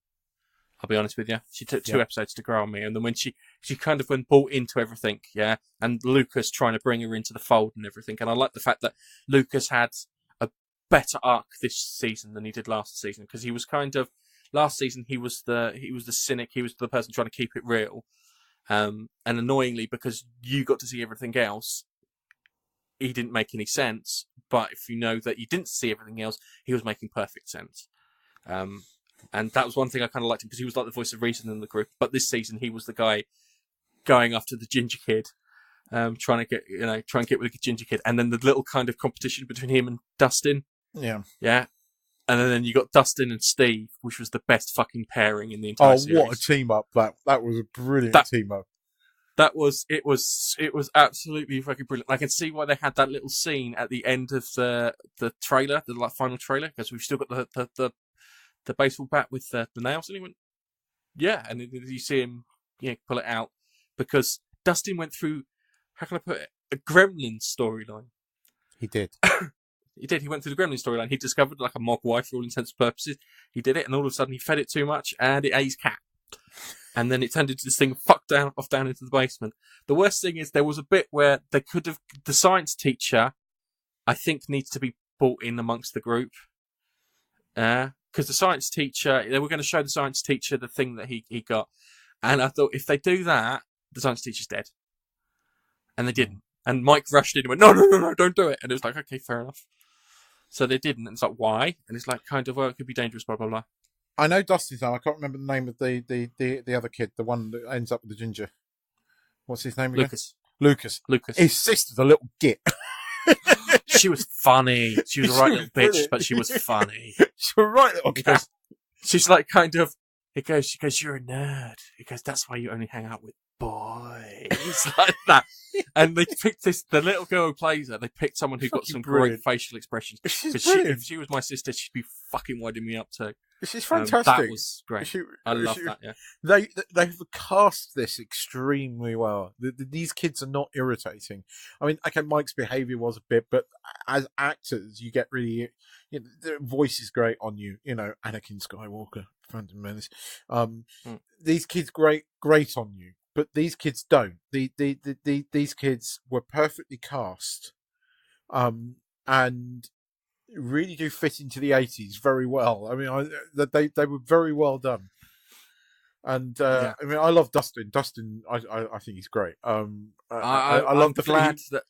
I'll be honest with you. She took 2 episodes to grow on me, and then when she kind of went bought into everything, and Lucas trying to bring her into the fold and everything, and I like the fact that Lucas had better arc this season than he did last season, because he was kind of last season he was the cynic, he was the person trying to keep it real, and annoyingly, because you got to see everything else, he didn't make any sense. But if you know that you didn't see everything else, he was making perfect sense. And that was one thing I kind of liked him, because he was like the voice of reason in the group. But this season, he was the guy going after the ginger kid, trying to get with the ginger kid, and then the little kind of competition between him and Dustin. Yeah. And then you got Dustin and Steve, which was the best fucking pairing in the entire series. Oh, what a team up! That was a brilliant team up. It was absolutely fucking brilliant. I can see why they had that little scene at the end of the trailer, the final trailer, because we've still got the baseball bat with the nails, and he went, yeah, and then you see him, pull it out, because Dustin went through, how can I put it, a Gremlins storyline. He did. He went through the Gremlins storyline. He discovered like a mogwai for all intents and purposes. He did it, and all of a sudden he fed it too much, and it ate his cat. And then it turned into this thing off down into the basement. The worst thing is there was a bit where they could have, the science teacher, I think, needs to be brought in amongst the group. Because the science teacher, they were going to show the science teacher the thing that he got. And I thought, if they do that, the science teacher's dead. And they didn't. And Mike rushed in and went, no, don't do it. And it was like, okay, fair enough. So they didn't. And it's like, why? And it's like, kind of, well, it could be dangerous, blah, blah, blah. I know Dusty's name. I can't remember the name of the other kid, the one that ends up with the ginger. What's his name again? Lucas. His sister's a little git. She was funny. She was a right little bitch, but she was funny. She's a right little cat. She's like kind of, she goes, you're a nerd. He goes, that's why you only hang out with boys. Like that. And they picked the little girl who plays her, they picked someone who got some great facial expressions. Because if she was my sister, she'd be fucking winding me up too. She's fantastic. That was great. I love that, yeah. They've cast this extremely well. These kids are not irritating. I mean, okay, Mike's behaviour was a bit, but as actors, you get really, the voice is great on you. Anakin Skywalker, Phantom Menace. These kids great on you, but these kids don't. These kids were perfectly cast, and really do fit into the 80s very well. I mean, they were very well done. And I mean, I love Dustin. Dustin, I think he's great. I love the fact that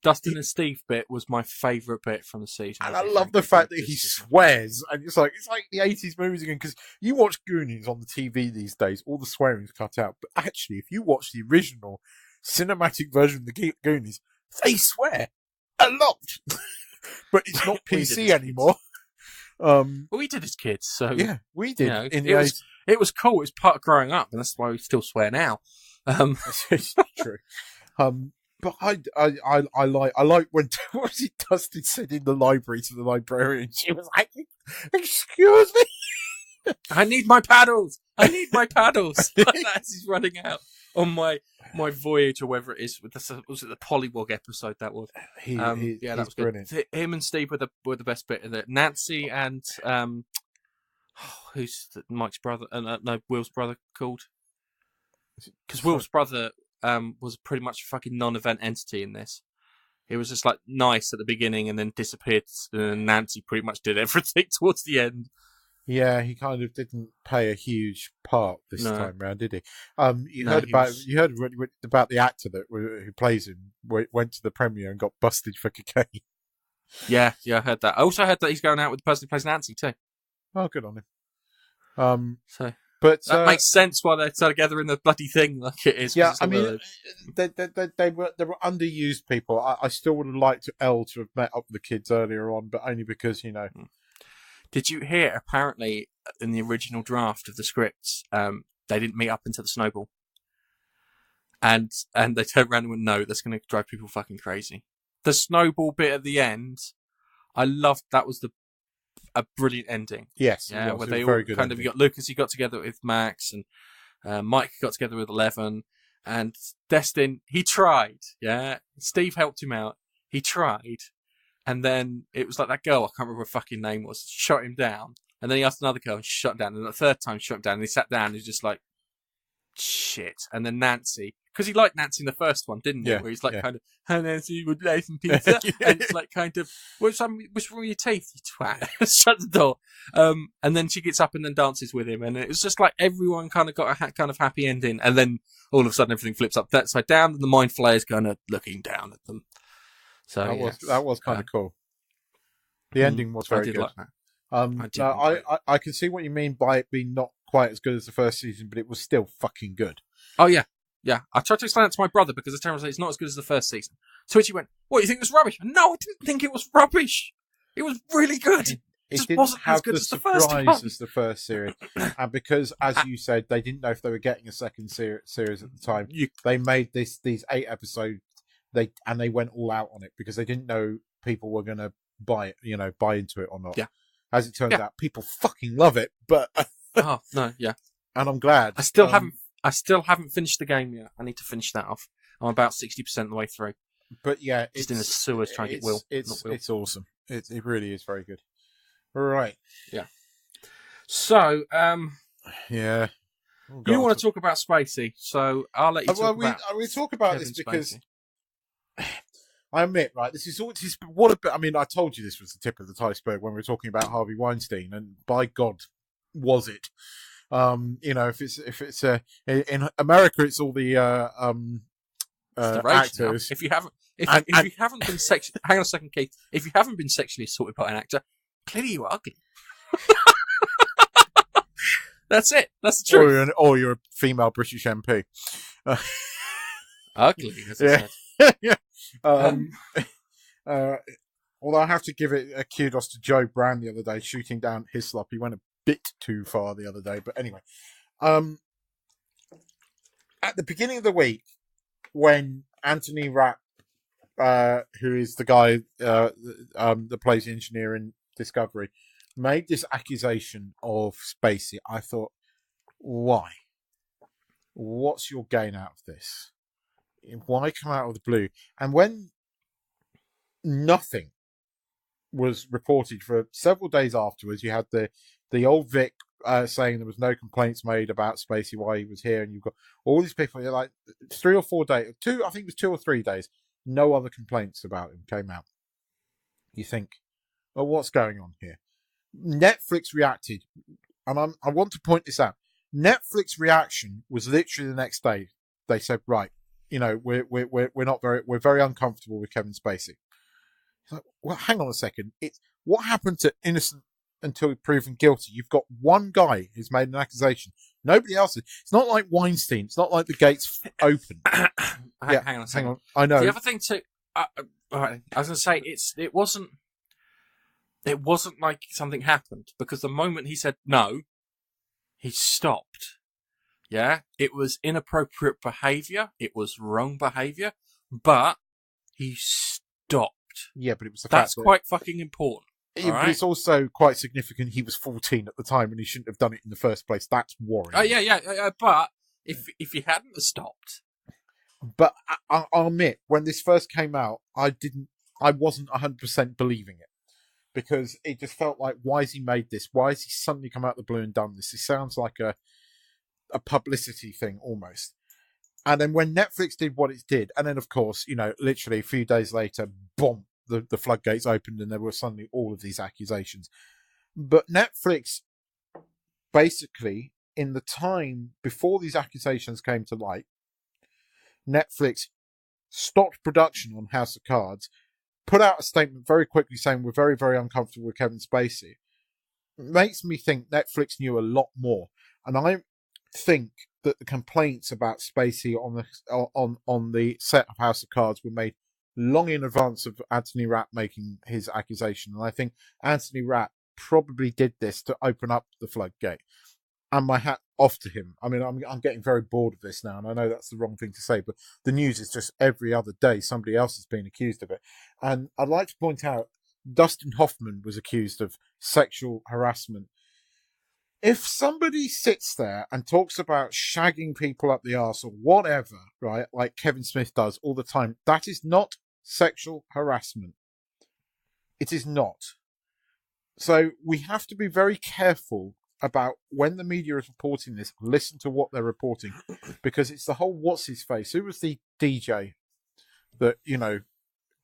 Dustin and Steve bit was my favourite bit from the season. And I love the fact that he swears, and it's like the 80s movies again. Because you watch Goonies on the TV these days, all the swearing's cut out. But actually, if you watch the original cinematic version of the Goonies, they swear a lot. But it's not PC anymore. Well, we did as kids, so yeah, we did. It was cool. It was part of growing up, and that's why we still swear now. It's true. But I like when what was it Dustin said in the library to the librarian? She was like, "Excuse me, I need my paddles. As he's running out on my voyage or whatever it is. Was it the Pollywog episode? That was. That was brilliant. Good. Him and Steve were the best bit of it. Nancy and who's Mike's brother? No, Will's brother called. Because Will's brother was pretty much a fucking non-event entity in this. He was just like nice at the beginning and then disappeared. And Nancy pretty much did everything towards the end. Yeah, he kind of didn't play a huge part this time round, did he? You heard about the actor who plays him. Went to the premiere and got busted for cocaine. Yeah, I heard that. I also heard that he's going out with the person who plays Nancy too. Oh, good on him. But that makes sense why they're together in the bloody thing like it is. Yeah, I mean, they were underused people. I still would have liked Elle to have met up with the kids earlier on, but only because Did you hear, apparently, in the original draft of the scripts, they didn't meet up until the snowball? And they turned around and went, no, that's going to drive people fucking crazy. The snowball bit at the end, I loved. That was a brilliant ending. Yes. Yeah, where they all kind of got Lucas, he got together with Max, and Mike got together with 11, and Destin, he tried, yeah? Steve helped him out. He tried. And then it was like that girl, I can't remember what her fucking name was, shot him down. And then he asked another girl and she shot him down. And the third time she shot him down and he sat down and he was just like, shit. And then Nancy, because he liked Nancy in the first one, didn't he? Yeah, Where he's like yeah. kind of, "Hi Nancy, would you like some pizza?" Yeah. And it's like kind of, "What's wrong with your teeth, you twat?" Shut the door. And then she gets up and then dances with him, and it was just like everyone kind of got a kind of happy ending, and then all of a sudden everything flips upside down, and the Mind Flayer's kind of looking down at them. So that was kind of cool. The ending was very I did good. like that. I can see what you mean by it being not quite as good as the first season, but it was still fucking good. Oh yeah. Yeah, I tried to explain that to my brother because the terror said it's not as good as the first season. To which he went, "What, you think it was rubbish?" No, I didn't think it was rubbish. It was really good. It just didn't wasn't have as good the as the first one. surprise as the first series, and because, as you said, they didn't know if they were getting a second series at the time. They made these 8 episodes. They went all out on it because they didn't know people were going to buy into it or not. Yeah. As it turns out, people fucking love it. But oh no, yeah. And I'm glad. I still haven't finished the game yet. I need to finish that off. I'm about 60% of the way through. But yeah, just in the sewers trying to get Will. It's awesome. It really is very good. Right. Yeah. So, yeah. You want to talk about Spacey, so I'll let you talk about. We talk about Kevin this because Spacey. I admit, right, this is what a bit. I mean, I told you this was the tip of the iceberg when we were talking about Harvey Weinstein, and by God, was it? If it's in America, it's all the actors. If you haven't been sexually, hang on a second, Keith. If you haven't been sexually assaulted by an actor, clearly you are ugly. That's it. That's the truth. Or you're a female British MP. Ugly, as I said. Yeah. Although I have to give it a kudos to Joe Brown the other day, shooting down Hislop. He went a bit too far the other day, but anyway. At the beginning of the week, when Anthony Rapp, who is the guy that plays the engineer in Discovery, made this accusation of Spacey, I thought, why? What's your gain out of this? Why come out of the blue? And when nothing was reported for several days afterwards, you had the old Vic saying there was no complaints made about Spacey while he was here, and you've got all these people. You're like 3 or 4 days, I think it was 2 or 3 days. No other complaints about him came out. You think, well, what's going on here? Netflix reacted, and I want to point this out. Netflix reaction was literally the next day. They said, right, we're very uncomfortable with Kevin Spacey. It's like, well, hang on a second. What happened to innocent until proven guilty? You've got one guy who's made an accusation. Nobody else is. It's not like Weinstein. It's not like the gates open. Hang on a second. I know. The other thing too, all right, I was going to say it wasn't like something happened, because the moment he said no, he stopped. Yeah, it was inappropriate behaviour. It was wrong behaviour, but he stopped. Yeah, but it was that's quite fucking important. Yeah, but it's also quite significant. He was 14 at the time, and he shouldn't have done it in the first place. That's worrying. Oh yeah. But if he hadn't stopped, but I'll admit, when this first came out, I wasn't 100% believing it, because it just felt like, why has he made this? Why has he suddenly come out of the blue and done this? It sounds like a publicity thing almost. And then when Netflix did what it did, and then of course, literally a few days later, boom, the floodgates opened, and there were suddenly all of these accusations. But Netflix, basically, in the time before these accusations came to light, Netflix stopped production on House of Cards, put out a statement very quickly saying, we're very, very uncomfortable with Kevin Spacey. It makes me think Netflix knew a lot more. And I think that the complaints about Spacey on the set of House of Cards were made long in advance of Anthony Rapp making his accusation. And I think Anthony Rapp probably did this to open up the floodgate. And my hat off to him. I mean, I'm getting very bored of this now, and I know that's the wrong thing to say, but the news is just every other day somebody else is being accused of it. And I'd like to point out, Dustin Hoffman was accused of sexual harassment. If somebody sits there and talks about shagging people up the arse or whatever, right, like Kevin Smith does all the time, that is not sexual harassment. It is not. So we have to be very careful about when the media is reporting this, listen to what they're reporting, because it's the whole what's his face. Who was the DJ that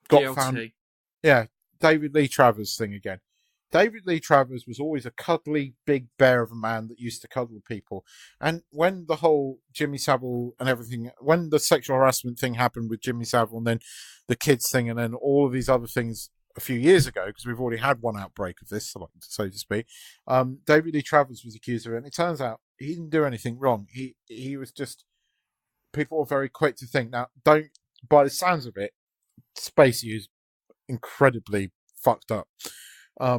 got DLT. found? Yeah, David Lee Travers thing again. David Lee Travers was always a cuddly big bear of a man that used to cuddle people. And when the whole Jimmy Savile and everything, when the sexual harassment thing happened with Jimmy Savile and then the kids thing and then all of these other things a few years ago, because we've already had one outbreak of this, so to speak, David Lee Travers was accused of it. And it turns out he didn't do anything wrong. He was just, people were very quick to think, now, by the sounds of it, Spacey is incredibly fucked up. But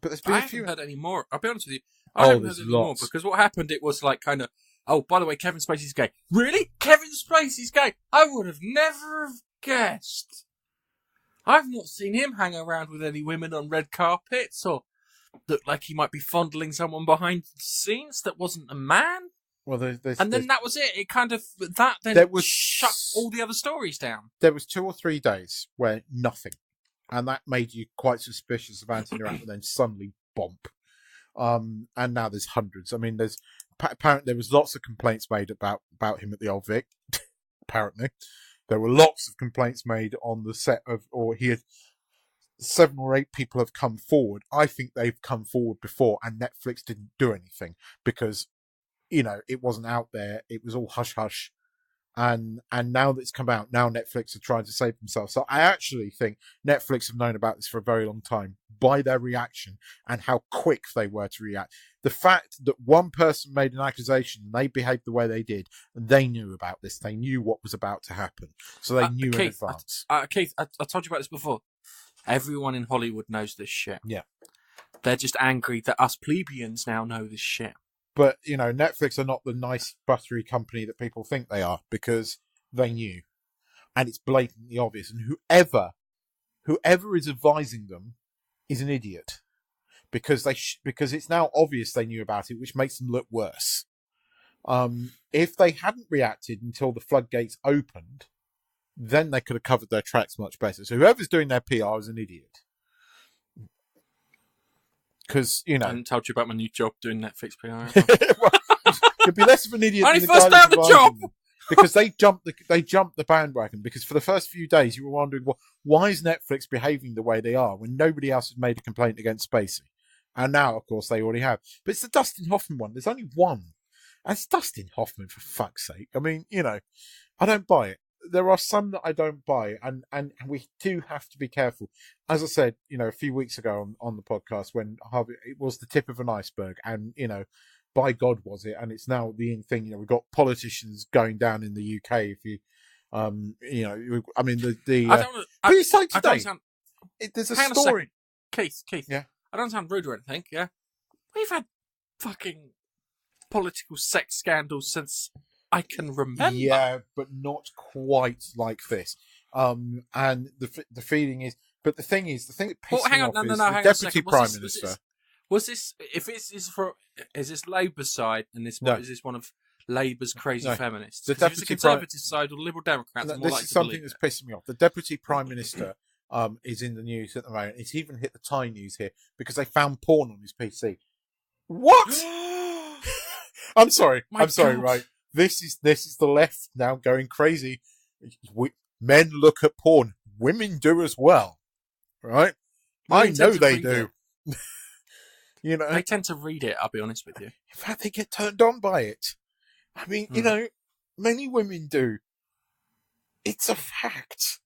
there's been I a few. haven't heard any more. I'll be honest with you. I haven't heard there's any more lots. because what happened, it was like kind of, oh, by the way, Kevin Spacey's gay. Really? Kevin Spacey's gay? I would have never have guessed. I've not seen him hang around with any women on red carpets or look like he might be fondling someone behind the scenes that wasn't a man. Well, then That was it. It kind of, that then shut all the other stories down. There was 2 or 3 days where nothing. And that made you quite suspicious of Anthony Rapp, and then suddenly bomb. And now there's hundreds. I mean, apparently there was lots of complaints made about him at the Old Vic. Apparently, there were lots of complaints made on the set of, or he had 7 or 8 people have come forward. I think they've come forward before, and Netflix didn't do anything because it wasn't out there. It was all hush hush. And now that it's come out, now Netflix are trying to save themselves. So I actually think Netflix have known about this for a very long time by their reaction and how quick they were to react. The fact that one person made an accusation and they behaved the way they did, they knew about this. They knew what was about to happen. So they knew in advance. Keith, I told you about this before. Everyone in Hollywood knows this shit. Yeah. They're just angry that us plebeians now know this shit. But, Netflix are not the nice, buttery company that people think they are because they knew. And it's blatantly obvious. And whoever is advising them is an idiot. Because because it's now obvious they knew about it, which makes them look worse. If they hadn't reacted until the floodgates opened, then they could have covered their tracks much better. So whoever's doing their PR is an idiot. Because, I hadn't told you about my new job doing Netflix PR. well, you'd be less of an idiot Only than the first guy day on the job! Because they jumped the bandwagon. Because for the first few days, you were wondering, well, why is Netflix behaving the way they are when nobody else has made a complaint against Spacey? And now, of course, they already have. But it's the Dustin Hoffman one. There's only one. And it's Dustin Hoffman, for fuck's sake. I mean, I don't buy it. There are some that I don't buy, and we do have to be careful. As I said, a few weeks ago on the podcast, when Harvey, it was the tip of an iceberg, and by God was it, and it's now the in thing. We've got politicians going down in the UK. If you, I mean but it's like today. There's a story. Keith. Yeah. I don't sound rude or anything. Yeah, we've had fucking political sex scandals since I can remember. Yeah, but not quite like this. And the feeling is, but the thing that pisses me off is the Deputy Prime Minister. Was this, is this Labour's side, and is this one of Labour's crazy feminists? The Deputy Conservative side or the Liberal Democrats? This is something that's pissing me off. The Deputy Prime Minister is in the news at the moment. It's even hit the Thai news here because they found porn on his PC. What? I'm sorry, right? This is the left now going crazy. Men look at porn. Women do as well, right? I know they do. They tend to read it, I'll be honest with you. In fact, they get turned on by it. I mean, many women do. It's a fact.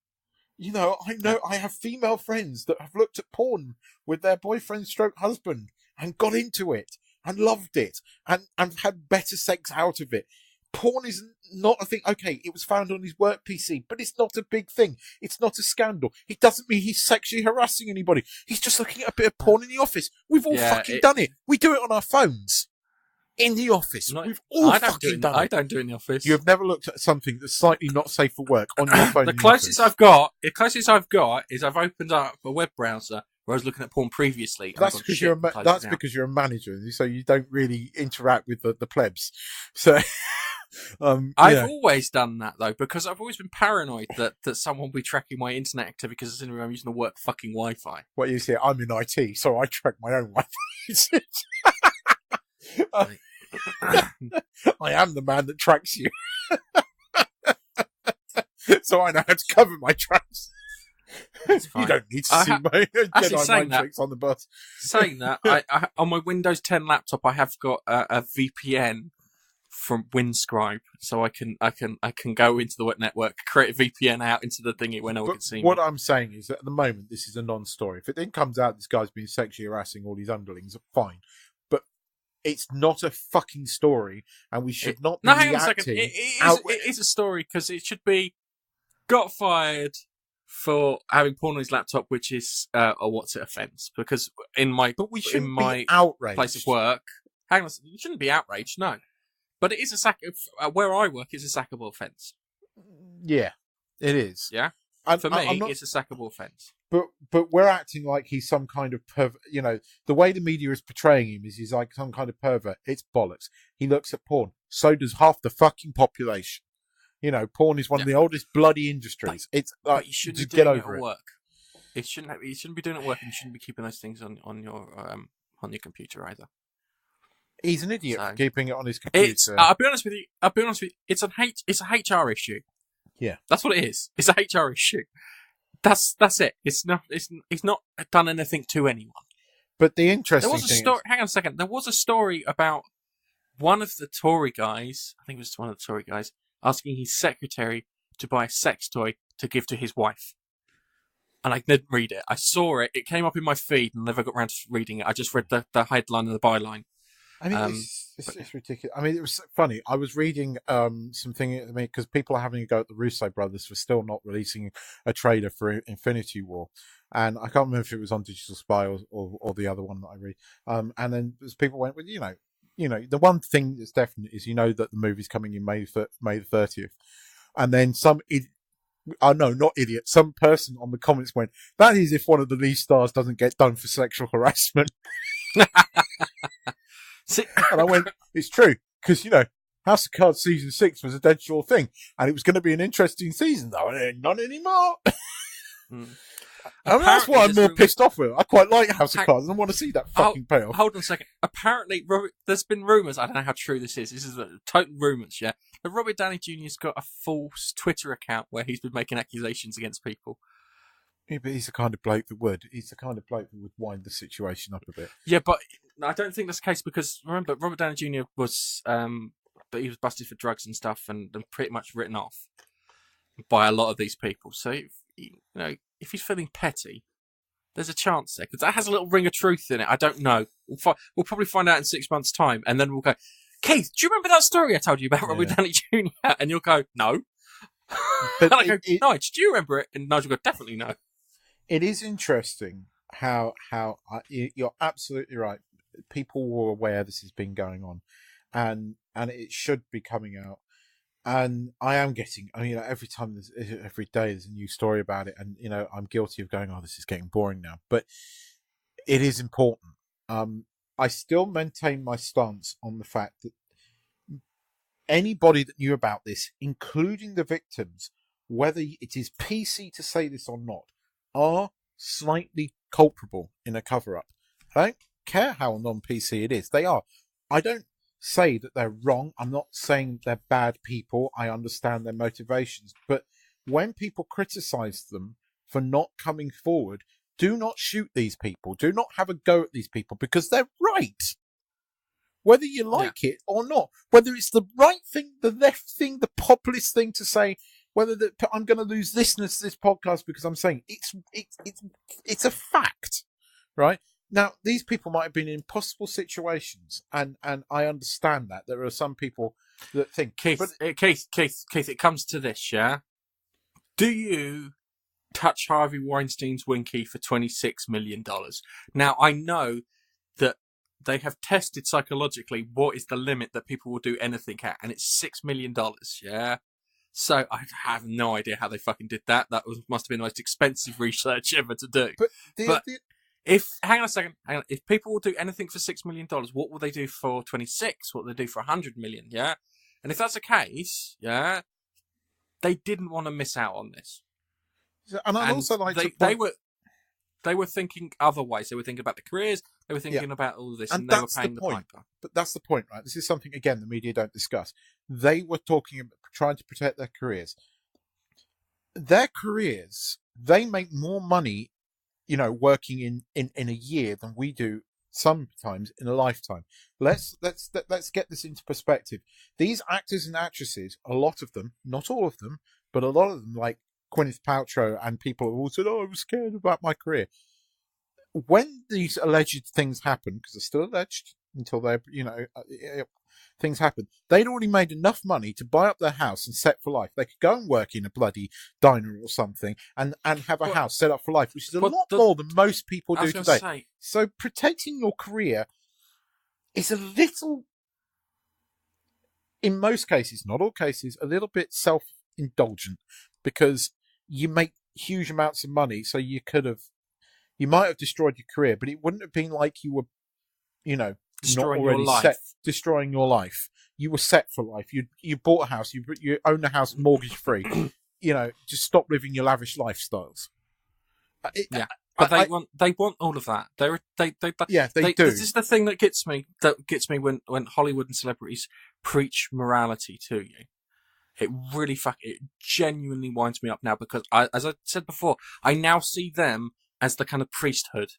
I have female friends that have looked at porn with their boyfriend / husband and got into it and loved it and had better sex out of it. Porn is not a thing. Okay, it was found on his work PC, but it's not a big thing. It's not a scandal. It doesn't mean he's sexually harassing anybody. He's just looking at a bit of porn in the office. We've all fucking done it. We do it on our phones. In the office. We've all fucking done it. I don't do it in the office. You have never looked at something that's slightly not safe for work on your phone. The closest I've got is I've opened up a web browser where I was looking at porn previously. That's because you're a manager, so you don't really interact with the plebs. So I've always done that though, because I've always been paranoid that someone will be tracking my internet activity because I'm using the work fucking Wi-Fi. What you see, I'm in IT, so I track my own Wi-Fi. Like, I am the man that tracks you. So I know how to cover my tracks. it's You fine. don't need to see my actually, Jedi saying mind that- tricks on the bus. Saying that, I on my Windows 10 laptop, I have got a VPN from Windscribe, so I can go into the web network, create a VPN out into the thingy where no one But can see what me. I'm saying is that at the moment, this is a non-story. If it then comes out this guy's been sexually harassing all these underlings, fine. But it's not a fucking story, and we should not be No, hang on a second. reacting. It is a story because it should be got fired for having porn on his laptop, which is a what's it offence? Because in my But we shouldn't my be outraged. place of work, hang on, you shouldn't be outraged, no. But it is where I work, it's a sackable offence. Yeah, it is. Yeah, I'm, for me, I'm not, it's a sackable offence. but we're acting like he's some kind of pervert. You know, the way the media is portraying him is he's like some kind of pervert. It's bollocks. He looks at porn. So does half the fucking population. You know, porn is one of the oldest bloody industries. It's like, But you shouldn't just be get doing over it it. at work. You shouldn't be doing it at work, and you shouldn't be keeping those things on your computer either. He's an idiot So- for keeping it on his computer. It's. I'll be honest with you. It's a HR issue. Yeah. That's what it is. It's a HR issue. That's it. It's not. It's not done anything to anyone. But the interesting There was a thing story. is, Hang on a second. There was a story about one of the Tory guys. I think it was one of the Tory guys asking his secretary to buy a sex toy to give to his wife. And I didn't read it. I saw it. It came up in my feed and never got around to reading it. I just read the headline and the byline. I mean, it's ridiculous. I mean, it was funny. I was reading something because people are having a go at the Russo brothers for still not releasing a trailer for Infinity War, and I can't remember if it was on Digital Spy or the other one that I read. And then people went, well, you know, the one thing that's definite is that the movie's coming in May the 30th, and then some not idiot. Some person on the comments went, that is if one of the lead stars doesn't get done for sexual harassment. See, And I went, it's true, because, House of Cards Season 6 was a dead sure thing, and it was going to be an interesting season, though, and not anymore. Mm. And that's why I'm more Apparently, pissed off with it. I quite like House of Cards, and I want to see that fucking payoff. Hold on a second. Apparently, there's been rumours. I don't know how true this is. This is total rumours, yeah. But Robert Downey Jr.'s got a false Twitter account where he's been making accusations against people. Yeah, but he's the kind of bloke that would. He's the kind of bloke that would wind the situation up a bit. Yeah, but I don't think that's the case because remember, Robert Downey Jr. was, but he was busted for drugs and stuff, and pretty much written off by a lot of these people. So if he's feeling petty, there's a chance there because that has a little ring of truth in it. I don't know. We'll probably find out in 6 months' time, and then we'll go, Keith, do you remember that story I told you about Robert Downey Jr.? And you'll go, no. But and I go, Nigel, do you remember it? And Nigel will go, definitely no. It is interesting how you're absolutely right. People were aware this has been going on, and it should be coming out. And I am getting, every day there's a new story about it, and I'm guilty of going, oh, this is getting boring now. But it is important. I still maintain my stance on the fact that anybody that knew about this, including the victims, whether it is PC to say this or not, are slightly culpable in a cover-up. I don't care how non-PC it is. They are. I don't say that they're wrong. I'm not saying they're bad people. I understand their motivations. But when people criticize them for not coming forward, do not shoot these people. Do not have a go at these people because they're right. Whether you like it or not, whether it's the right thing, the left thing, the populist thing to say, whether I'm going to lose listeners to this podcast because I'm saying it's a fact, right? Now, these people might have been in impossible situations, and I understand that. There are some people that think... Keith, it comes to this, yeah? Do you touch Harvey Weinstein's winkie for $26 million? Now, I know that they have tested psychologically what is the limit that people will do anything at, and it's $6 million, yeah? So I have no idea how they fucking did that. Must have been the most expensive research ever to do. Hang on a second. If people will do anything for $6 million, what will they do for 26? What will they do for 100 million? Yeah. And if that's the case, yeah, they didn't want to miss out on this. And I'd also like they were thinking otherwise. They were thinking about the careers. They were thinking about all of this, And and they were that's the paying the point. piper. But that's the point, right? This is something, again, the media don't discuss. They were talking about trying to protect their careers. Their careers, they make more money, working in a year than we do sometimes in a lifetime. Let's get this into perspective. These actors and actresses, a lot of them, not all of them, but a lot of them, like Gwyneth Paltrow and people who all said, "Oh, I was scared about my career." When these alleged things happen, because they're still alleged until they're, things happen, they'd already made enough money to buy up their house and set for life. They could go and work in a bloody diner or something and have a house set up for life, which is a lot more than most people do today. So protecting your career is a little, in most cases, not all cases, a little bit self-indulgent, because you make huge amounts of money, so you might have destroyed your career, but it wouldn't have been like you were, Destroying not already your life. destroying your life. You were set for life. You bought a house. You own a house mortgage free. Just stop living your lavish lifestyles. But they want all of that. They do. This is the thing that gets me. When Hollywood and celebrities preach morality to you. It really it genuinely winds me up now, because as I said before, I now see them as the kind of priesthood.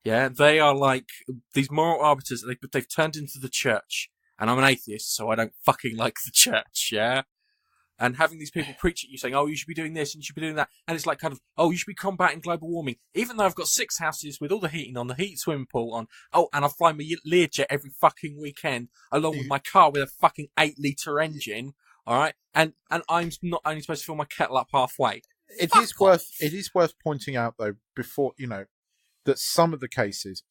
Yeah, they are like these moral arbiters. They've turned into the church, and I'm an atheist, so I don't fucking like the church. Yeah, and having these people preach at you saying, "Oh, you should be doing this and you should be doing that," and it's like kind of, "Oh, you should be combating global warming," even though I've got 6 houses with all the heating on, the heat swimming pool on. Oh, and I fly my Learjet every fucking weekend, along with my car with a fucking 8-litre engine. All right, and I'm not only supposed to fill my kettle up halfway. It is worth pointing out, though, before that some of the cases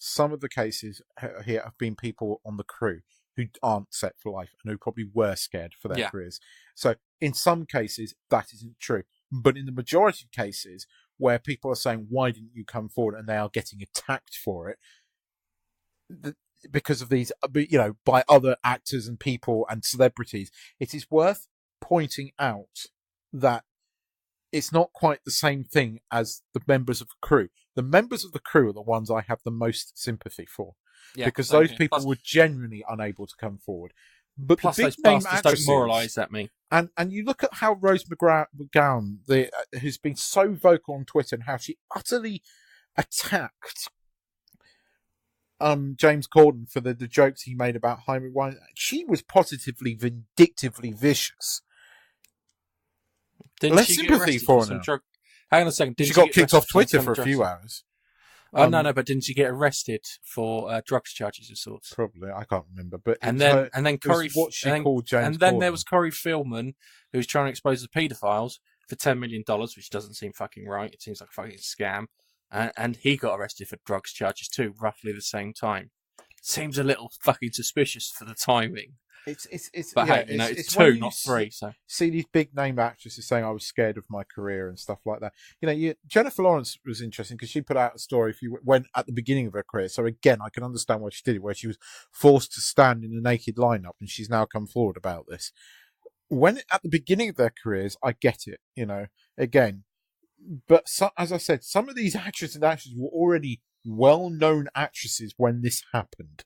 here have been people on the crew who aren't set for life and who probably were scared for their careers. So in some cases that isn't true, but in the majority of cases where people are saying, "Why didn't you come forward?" and they are getting attacked for it because of these, by other actors and people and celebrities, it is worth pointing out that it's not quite the same thing as the members of the crew. The members of the crew are the ones I have the most sympathy for, because those people were genuinely unable to come forward. But plus the big those name bastards actresses don't moralise at me. And you look at how Rose McGowan, who's been so vocal on Twitter, and how she utterly attacked James Corden for the jokes he made about Jaime Wine. She was positively, vindictively vicious. Didn't Less she sympathy get for some her now. drug? Hang on a second. She got kicked off Twitter for a few hours. No, but didn't she get arrested for drugs charges of sorts? Probably, I can't remember. But and then Corey, what she called James. And then Corden. there was Corey Feldman, who was trying to expose the paedophiles for $10 million, which doesn't seem fucking right. It seems like a fucking scam. And he got arrested for drugs charges too, roughly the same time. Seems a little fucking suspicious for the timing. It's 2, not 3. So see these big name actresses saying I was scared of my career and stuff like that. Jennifer Lawrence was interesting because she put out a story when at the beginning of her career. So again, I can understand why she did it, where she was forced to stand in a naked lineup, and she's now come forward about this. When at the beginning of their careers, I get it, again. But as I said, some of these actresses and actors were already well-known actresses when this happened.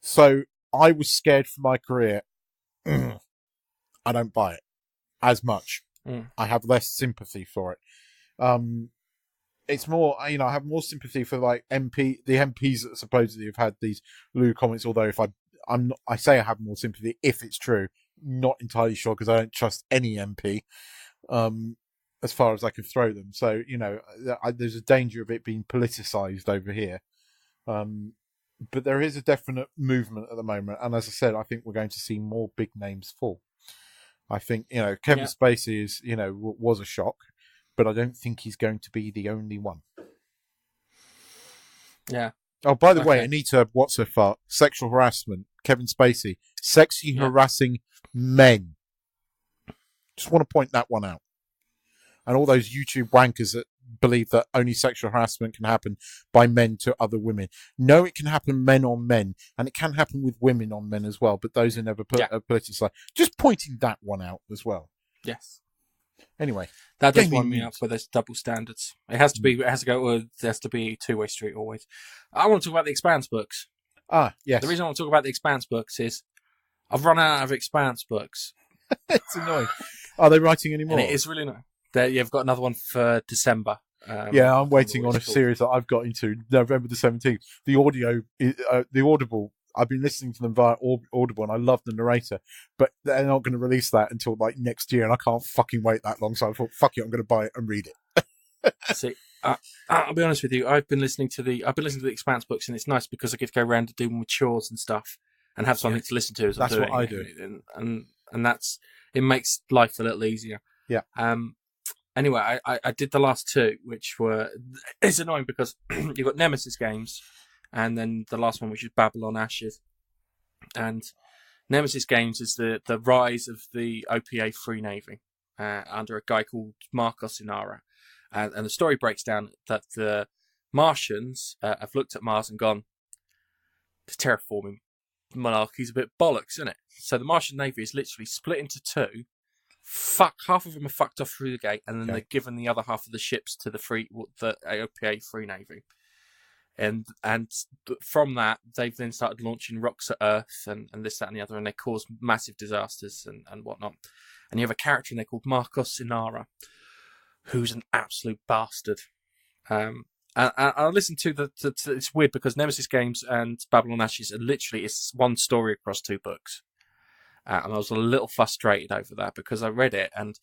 So I was scared for my career. I don't buy it as much. I have less sympathy for it. It's more, I have more sympathy for the MPs that supposedly have had these lewd comments. Although I say I have more sympathy if it's true. Not entirely sure, because I don't trust any MP. As far as I can throw them. So, there's a danger of it being politicised over here. But there is a definite movement at the moment. And as I said, I think we're going to see more big names fall. I think, Kevin Spacey is, was a shock, but I don't think he's going to be the only one. Yeah. Oh, by the way, Anita, what's her fart? Sexual harassment. Kevin Spacey. Sexually harassing men. Just want to point that one out. And all those YouTube wankers that believe that only sexual harassment can happen by men to other women. No, it can happen men on men, and it can happen with women on men as well, but those are never politicized. Just pointing that one out as well. Yes. Anyway, That does gaming wind me up news. where there's double standards. It has to be. It has to go. It has to be a two-way street always. I want to talk about the Expanse books. Yes. The reason I want to talk about the Expanse books is I've run out of Expanse books. It's annoying. Are they writing any more? And it is really annoying. You've got another one for December. Yeah, I'm waiting on a series that I've got into November the 17th. The Audible. I've been listening to them via Audible, and I love the narrator, but they're not going to release that until like next year, and I can't fucking wait that long. So I thought, fuck it, I'm going to buy it and read it. See, I'll be honest with you. I've been listening to the Expanse books, and it's nice because I get to go around and do my chores and stuff, and have something to listen to as I'm doing. That's what I do, and that's it makes life a little easier. Yeah. Anyway, I did the last two, which were it's annoying because you've got Nemesis games, and then the last one, which is Babylon Ashes. And Nemesis games is the rise of the OPA Free Navy under a guy called Marcos Inara. And the story breaks down that the Martians have looked at Mars and gone, the terraforming monarchy's a bit bollocks, isn't it? So the Martian Navy is literally split into two. Half of them are fucked off through the gate, and then they've given the other half of the ships to the OPA Free Navy. And from that, they've then started launching rocks at Earth and this, that, and the other, and they cause massive disasters and whatnot. And you have a character in there called Marcos Inara, who's an absolute bastard. And I listened to it's weird because Nemesis games and Babylon Ashes are literally it's one story across two books. And I was a little frustrated over that because I read it and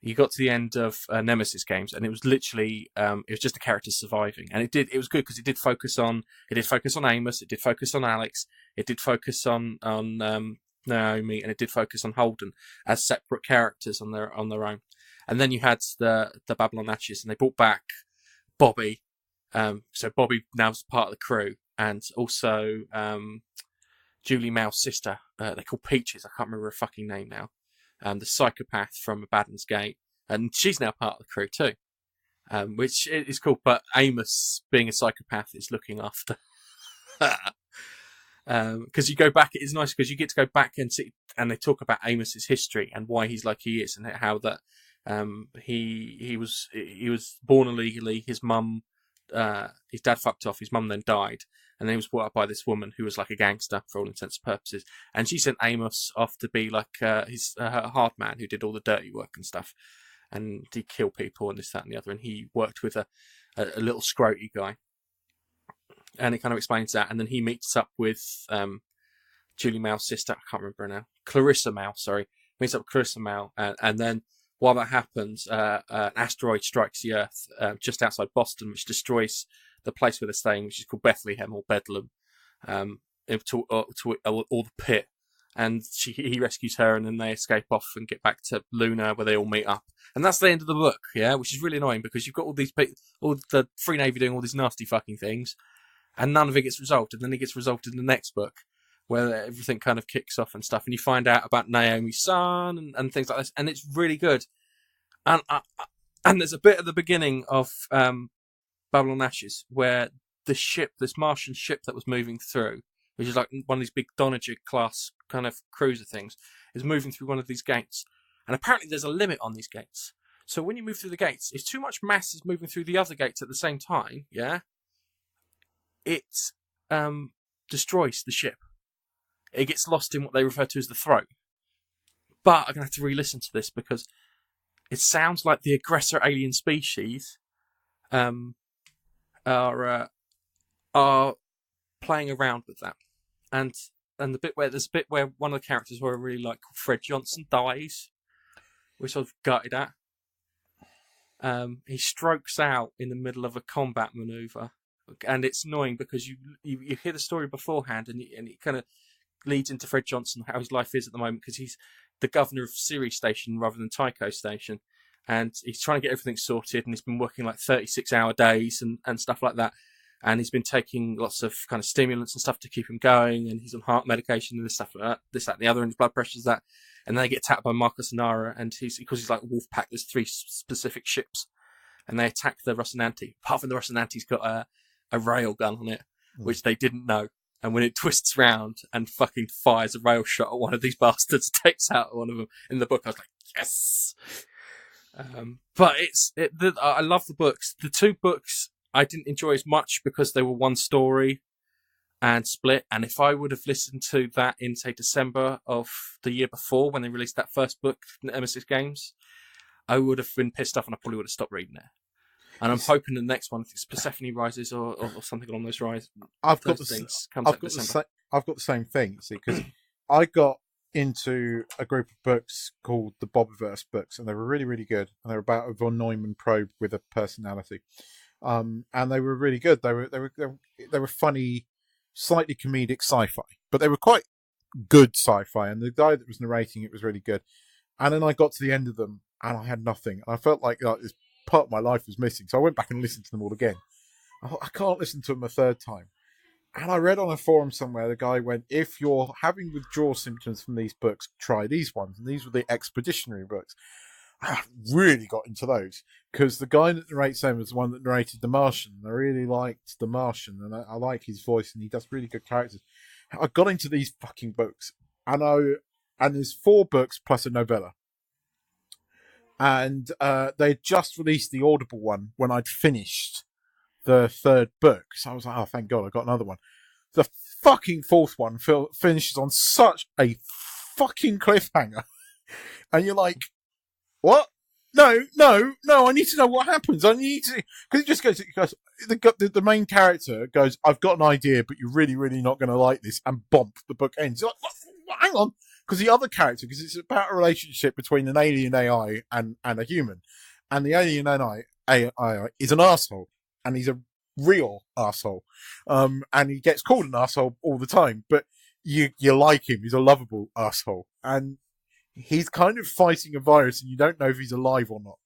you got to the end of Nemesis games and it was literally it was just a character surviving, and it was good because it did focus on Amos, it did focus on Alex, it did focus on Naomi, and it did focus on Holden as separate characters on their own. And then you had the Babylon Ashes, and they brought back Bobby, so Bobby now is part of the crew, and also Julie Mao's sister, they call Peaches, I can't remember her fucking name now. The psychopath from Abaddon's Gate, and she's now part of the crew too, which is cool. But Amos, being a psychopath, is looking after. Because you go back, it's nice because you get to go back and see, and they talk about Amos's history and why he's like he is, and how that he was born illegally. His mum, his dad fucked off. His mum then died. And then he was brought up by this woman who was like a gangster for all intents and purposes. And she sent Amos off to be like her hard man who did all the dirty work and stuff. And he'd kill people and this, that, and the other. And he worked with a little scroty guy. And it kind of explains that. And then he meets up with Julie Mao's sister. I can't remember her now. Clarissa Mao, sorry. Meets up with Clarissa Mao. And then while that happens, an asteroid strikes the Earth just outside Boston, which destroys the place where they're staying, which is called Bethlehem or Bedlam, to the pit. And he rescues her, and then they escape off and get back to Luna, where they all meet up. And that's the end of the book, yeah, which is really annoying because you've got all the Free Navy doing all these nasty fucking things, and none of it gets resolved. And then it gets resolved in the next book, where everything kind of kicks off and stuff, and you find out about Naomi's son and things like this, and it's really good. And there's a bit at the beginning of Babylon Ashes where this Martian ship that was moving through, which is like one of these big Donager class kind of cruiser things, is moving through one of these gates. And apparently there's a limit on these gates. So when you move through the gates, if too much mass is moving through the other gates at the same time, yeah, it destroys the ship. It gets lost in what they refer to as the throat. But I'm going to have to re-listen to this because it sounds like the aggressor alien species are playing around with that, and there's a bit where one of the characters who I really like, Fred Johnson, dies, which I've gutted at. He strokes out in the middle of a combat maneuver, and it's annoying because you hear the story beforehand, and it kind of leads into Fred Johnson, how his life is at the moment, because he's the governor of Siri Station rather than Tycho Station. And he's trying to get everything sorted, and he's been working like 36-hour days and stuff like that. And he's been taking lots of kind of stimulants and stuff to keep him going, and he's on heart medication and this stuff like that, this, that, and the other, and his blood pressure's that. And then they get attacked by Marcos Inara, and because he's like a wolf pack, there's 3 specific ships, and they attack the Rocinante. Apart from the Rocinante's got a rail gun on it, which they didn't know. And when it twists round and fucking fires a rail shot at one of these bastards, takes out one of them in the book, I was like, yes! But I love the books. The two books I didn't enjoy as much because they were one story and split. And if I would have listened to that in, say, December of the year before when they released that first book, Nemesis Games, I would have been pissed off and I probably would have stopped reading it. And I'm hoping the next one, I think it's Persephone Rises or something along those lines. I've got the same thing, see, because I got into a group of books called the Bobiverse books, and they were really, really good. And they were about a von Neumann probe with a personality, and they were really good. They were funny, slightly comedic sci-fi, but they were quite good sci-fi. And the guy that was narrating it was really good. And then I got to the end of them, and I had nothing. And I felt like this part of my life was missing. So I went back and listened to them all again. I thought, I can't listen to them a third time. And I read on a forum somewhere, the guy went, if you're having withdrawal symptoms from these books, try these ones. And these were the expeditionary books. I really got into those because the guy that narrates them was the one that narrated The Martian. I really liked The Martian, and I like his voice, and he does really good characters. I got into these fucking books, and there's 4 books plus a novella. And they just released the Audible one when I'd finished the 3rd book. So I was like, oh, thank God, I got another one. The fucking 4th one finishes on such a fucking cliffhanger. And you're like, what? No, I need to know what happens. I need to... Because it just goes... The main character goes, I've got an idea, but you're really, really not going to like this. And bump, the book ends. You're like, what? Hang on. Because the other character... Because it's about a relationship between an alien AI and a human. And the alien AI is an arsehole. And he's a real arsehole. And he gets called an arsehole all the time. But you like him. He's a lovable arsehole. And he's kind of fighting a virus and you don't know if he's alive or not.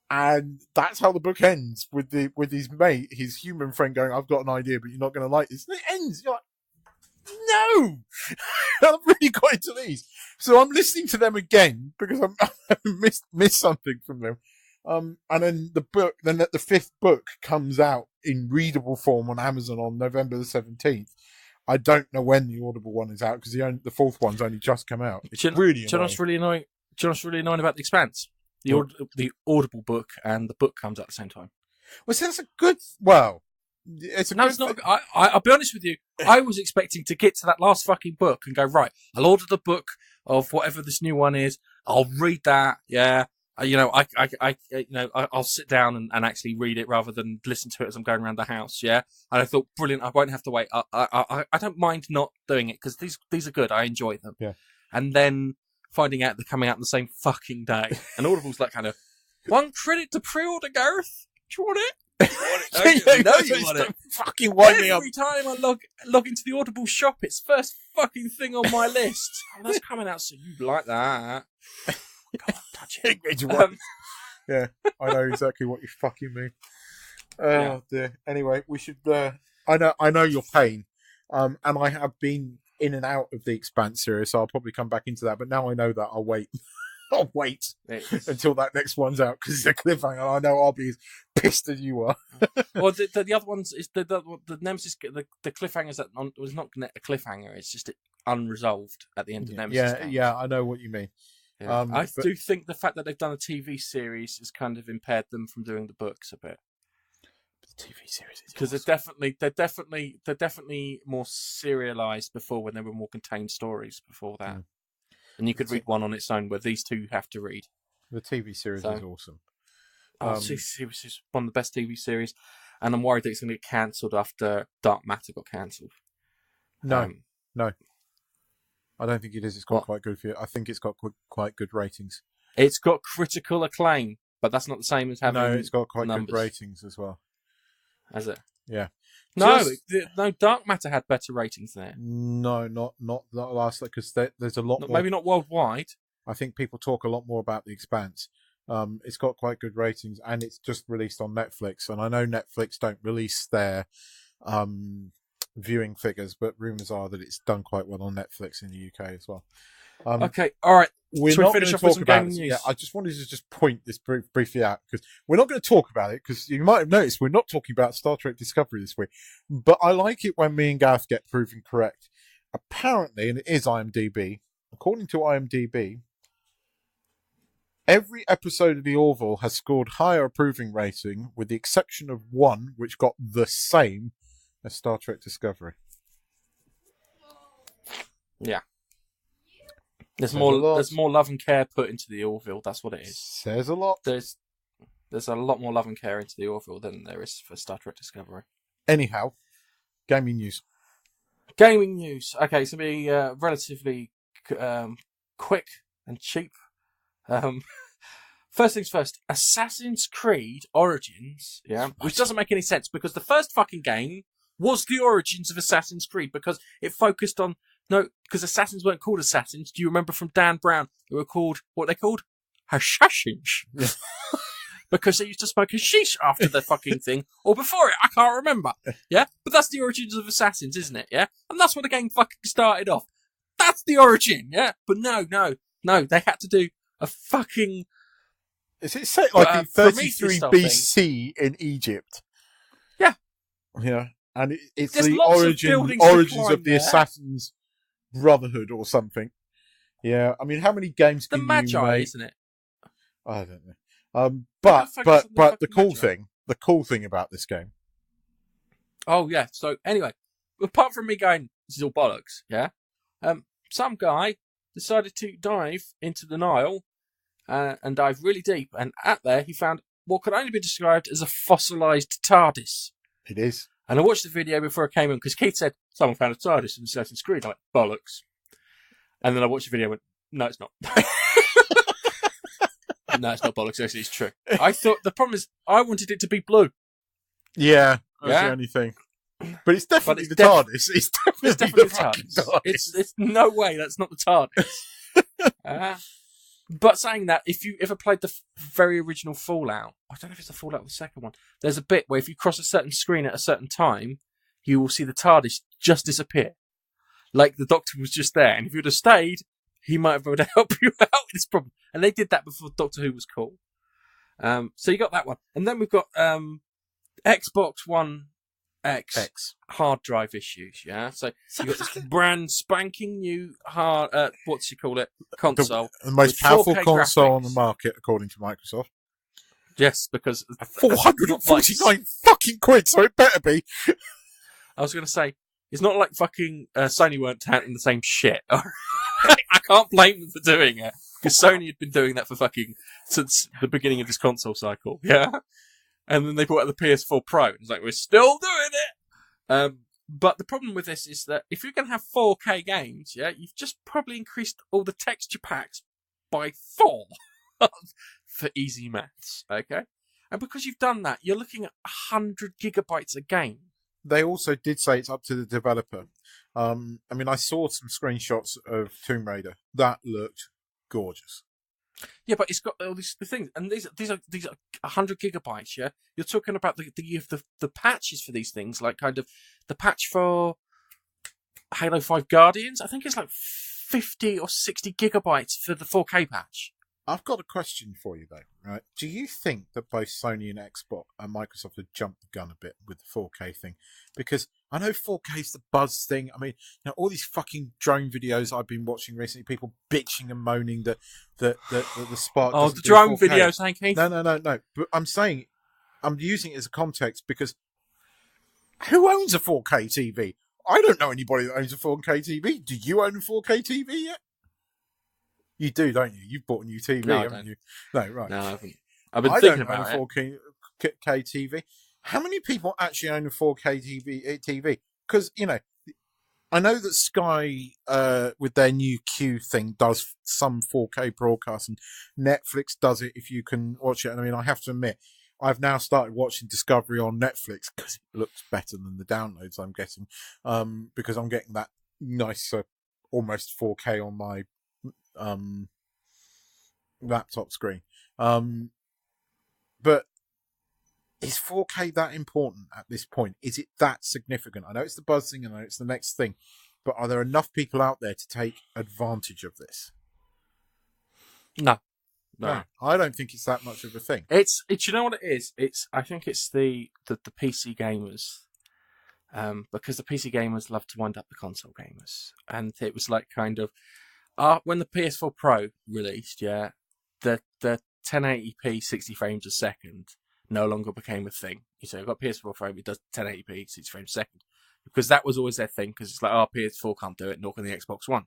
And that's how the book ends, with his mate, his human friend going, I've got an idea, but you're not going to like this. And it ends. You're like, no! I've really got into these. So I'm listening to them again because I missed something from them. And then the 5th book comes out in readable form on Amazon on November the 17th. I don't know when the Audible one is out because the 4th one's only just come out. It's really annoying. Do you know what's really annoying? Do you know what's really annoying about The Expanse? The Audible book and the book comes out at the same time. Well, see, that's a good... Well, it's a no, good... it's not. I'll be honest with you. I was expecting to get to that last fucking book and go, right, I'll order the book of whatever this new one is. I'll read that. Yeah. I'll sit down and actually read it rather than listen to it as I'm going around the house. Yeah. And I thought, brilliant. I won't have to wait. I don't mind not doing it because these are good. I enjoy them. Yeah. And then finding out they're coming out on the same fucking day. And Audible's like kind of, one credit to pre-order, Gareth. Do you want it? I know you want it. Fucking wind me up. Every time I log into the Audible shop, it's first fucking thing on my list. Oh, that's coming out soon. You like that? God, touch it. Yeah, I know exactly what you fucking mean. Oh Yeah. dear. Anyway, we should. I know your pain. And I have been in and out of the Expanse series, so I'll probably come back into that. But now I know that I'll wait. I'll wait until that next one's out because it's a cliffhanger. I know I'll be as pissed as you are. Well, the other ones is the Nemesis. The cliffhanger's that was not a cliffhanger. It's just unresolved at the end of Nemesis. Yeah, I know what you mean. Yeah. I do think the fact that they've done a TV series has kind of impaired them from doing the books a bit. The TV series is because they're definitely more serialized before when they were more contained stories before that. And you could read one on its own, where these two have to read. The TV series is awesome. TV is one of the best TV series, and I'm worried that it's going to get cancelled after Dark Matter got cancelled. No. I don't think it is. It's got quite good for you. I think it's got quite good ratings. It's got critical acclaim, but that's not the same as having. No, it's got quite numbers. good ratings as well. Has it? Yeah. No, Dark Matter had better ratings than it. No, not last, because there's a lot more. Maybe not worldwide. I think people talk a lot more about The Expanse. It's got quite good ratings, and it's just released on Netflix. And I know Netflix don't release their viewing figures, but rumours are that it's done quite well on Netflix in the UK as well. Okay, all right. We're not going to talk about it. Yeah, I just wanted to point this briefly out because we're not going to talk about it because you might have noticed we're not talking about Star Trek Discovery this week. But I like it when me and Gareth get proven correct. Apparently, and it is IMDb, according to IMDb, Every episode of the Orville has scored higher approving rating, with the exception of one, which got the same as Star Trek Discovery. Yeah. There's Says a lot. more love and care put into the Orville. That's what it is. Says a lot. There's a lot more love and care into the Orville than there is for Star Trek Discovery. Anyhow, gaming news. Gaming news. Okay, it's going to be relatively quick and cheap. First things first, Assassin's Creed Origins, which doesn't make any sense because the first fucking game was the origins of Assassin's Creed because it focused on because assassins weren't called assassins. Do you remember from Dan Brown? They were called what they called assassins. Yeah. Because they used to smoke hashish after the fucking thing, or before it, I can't remember. Yeah? But that's the origins of Assassins, isn't it? Yeah? And that's where the game fucking started off. That's the origin, yeah? But no, they had to do a fucking... Is it set like in 33 Prometheus BC in Egypt? Yeah. Yeah. And it's There's the lots of origins buildings to of climb the there. Assassin's Brotherhood or something. Yeah. I mean, how many games The can you Magi, make? isn't it? I don't know. But focus on the the fucking cool thing about this game. Oh, yeah. So, anyway, apart from me going, this is all bollocks, yeah? Some guy decided to dive into the Nile and dive really deep. And at there, he found what could only be described as a fossilized TARDIS. It is. And I watched the video before I came in because Keith said, someone found a TARDIS in Assassin's Creed. I'm like, bollocks. And then I watched the video and went, no, it's not. No, it's not bollocks. Actually, it's true. I thought the problem is I wanted it to be blue. Yeah, that's Yeah? the only thing. But it's definitely it's the TARDIS. It's It's definitely definitely the fucking TARDIS. TARDIS. It's no way that's not the TARDIS. But saying that, if you ever played the very original Fallout, I don't know if it's the Fallout or the second one, there's a bit where if you cross a certain screen at a certain time, you will see the TARDIS just disappear. Like the Doctor was just there, and if you'd have stayed, he might have been able to help you out with this problem. And they did that before Doctor Who was cool. So you got that one. And then we've got Xbox One X hard drive issues, yeah? So you got this brand spanking new console. The most with powerful 4K console on graphics. the market, according to Microsoft. Yes, because... 449 fucking quid, so it better be. I was going to say, it's not like fucking Sony weren't touting the same shit. I can't blame them for doing it. Because Sony had been doing that for fucking... since the beginning of this console cycle, yeah? And then they brought out the PS4 Pro. And it's like, we're still doing it! But the problem with this is that if you're going to have 4K games, yeah, you've just probably increased all the texture packs by 4 for easy maths, okay? And because you've done that, you're looking at 100 gigabytes a game. They also did say it's up to the developer. I mean, I saw some screenshots of Tomb Raider. That looked gorgeous. Yeah, but it's got all these things, and these are 100 gigabytes. Yeah, you're talking about the patches for these things, like kind of the patch for Halo 5 Guardians. I think it's like 50 or 60 gigabytes for the 4K patch. I've got a question for you, though. Right? Do you think that both Sony and Xbox and Microsoft have jumped the gun a bit with the 4K thing? Because I know 4K is the buzz thing. I mean, you know, all these fucking drone videos I've been watching recently, people bitching and moaning that the Spark. Oh, doesn't the do drone 4K. videos, Hanky. No. But I'm saying, I'm using it as a context because who owns a 4K TV? I don't know anybody that owns a 4K TV. Do you own a 4K TV yet? You do, don't you? You've bought a new TV, No, I haven't don't. you? No, right. No, I haven't. I've been I thinking don't own about a it. 4K TV. How many people actually own a 4K TV? Because, you know, I know that Sky, with their new Q thing, does some 4K broadcast, and Netflix does it if you can watch it. And I mean, I have to admit, I've now started watching Discovery on Netflix because it looks better than the downloads I'm getting, because I'm getting that nice, almost 4K on my laptop screen. But is 4K that important at this point? Is it that significant? I know it's the buzz thing, and I know it's the next thing, but are there enough people out there to take advantage of this? No. I don't think it's that much of a thing. It's you know what it is? I think it's the PC gamers. Because the PC gamers love to wind up the console gamers. And it was like kind of when the PS4 Pro released, yeah, the 1080p 60 frames a second no longer became a thing. So you've got PS4 phone, it does 1080p 60 frames a second. Because that was always their thing, because it's like, oh, PS4 can't do it, nor can the Xbox One.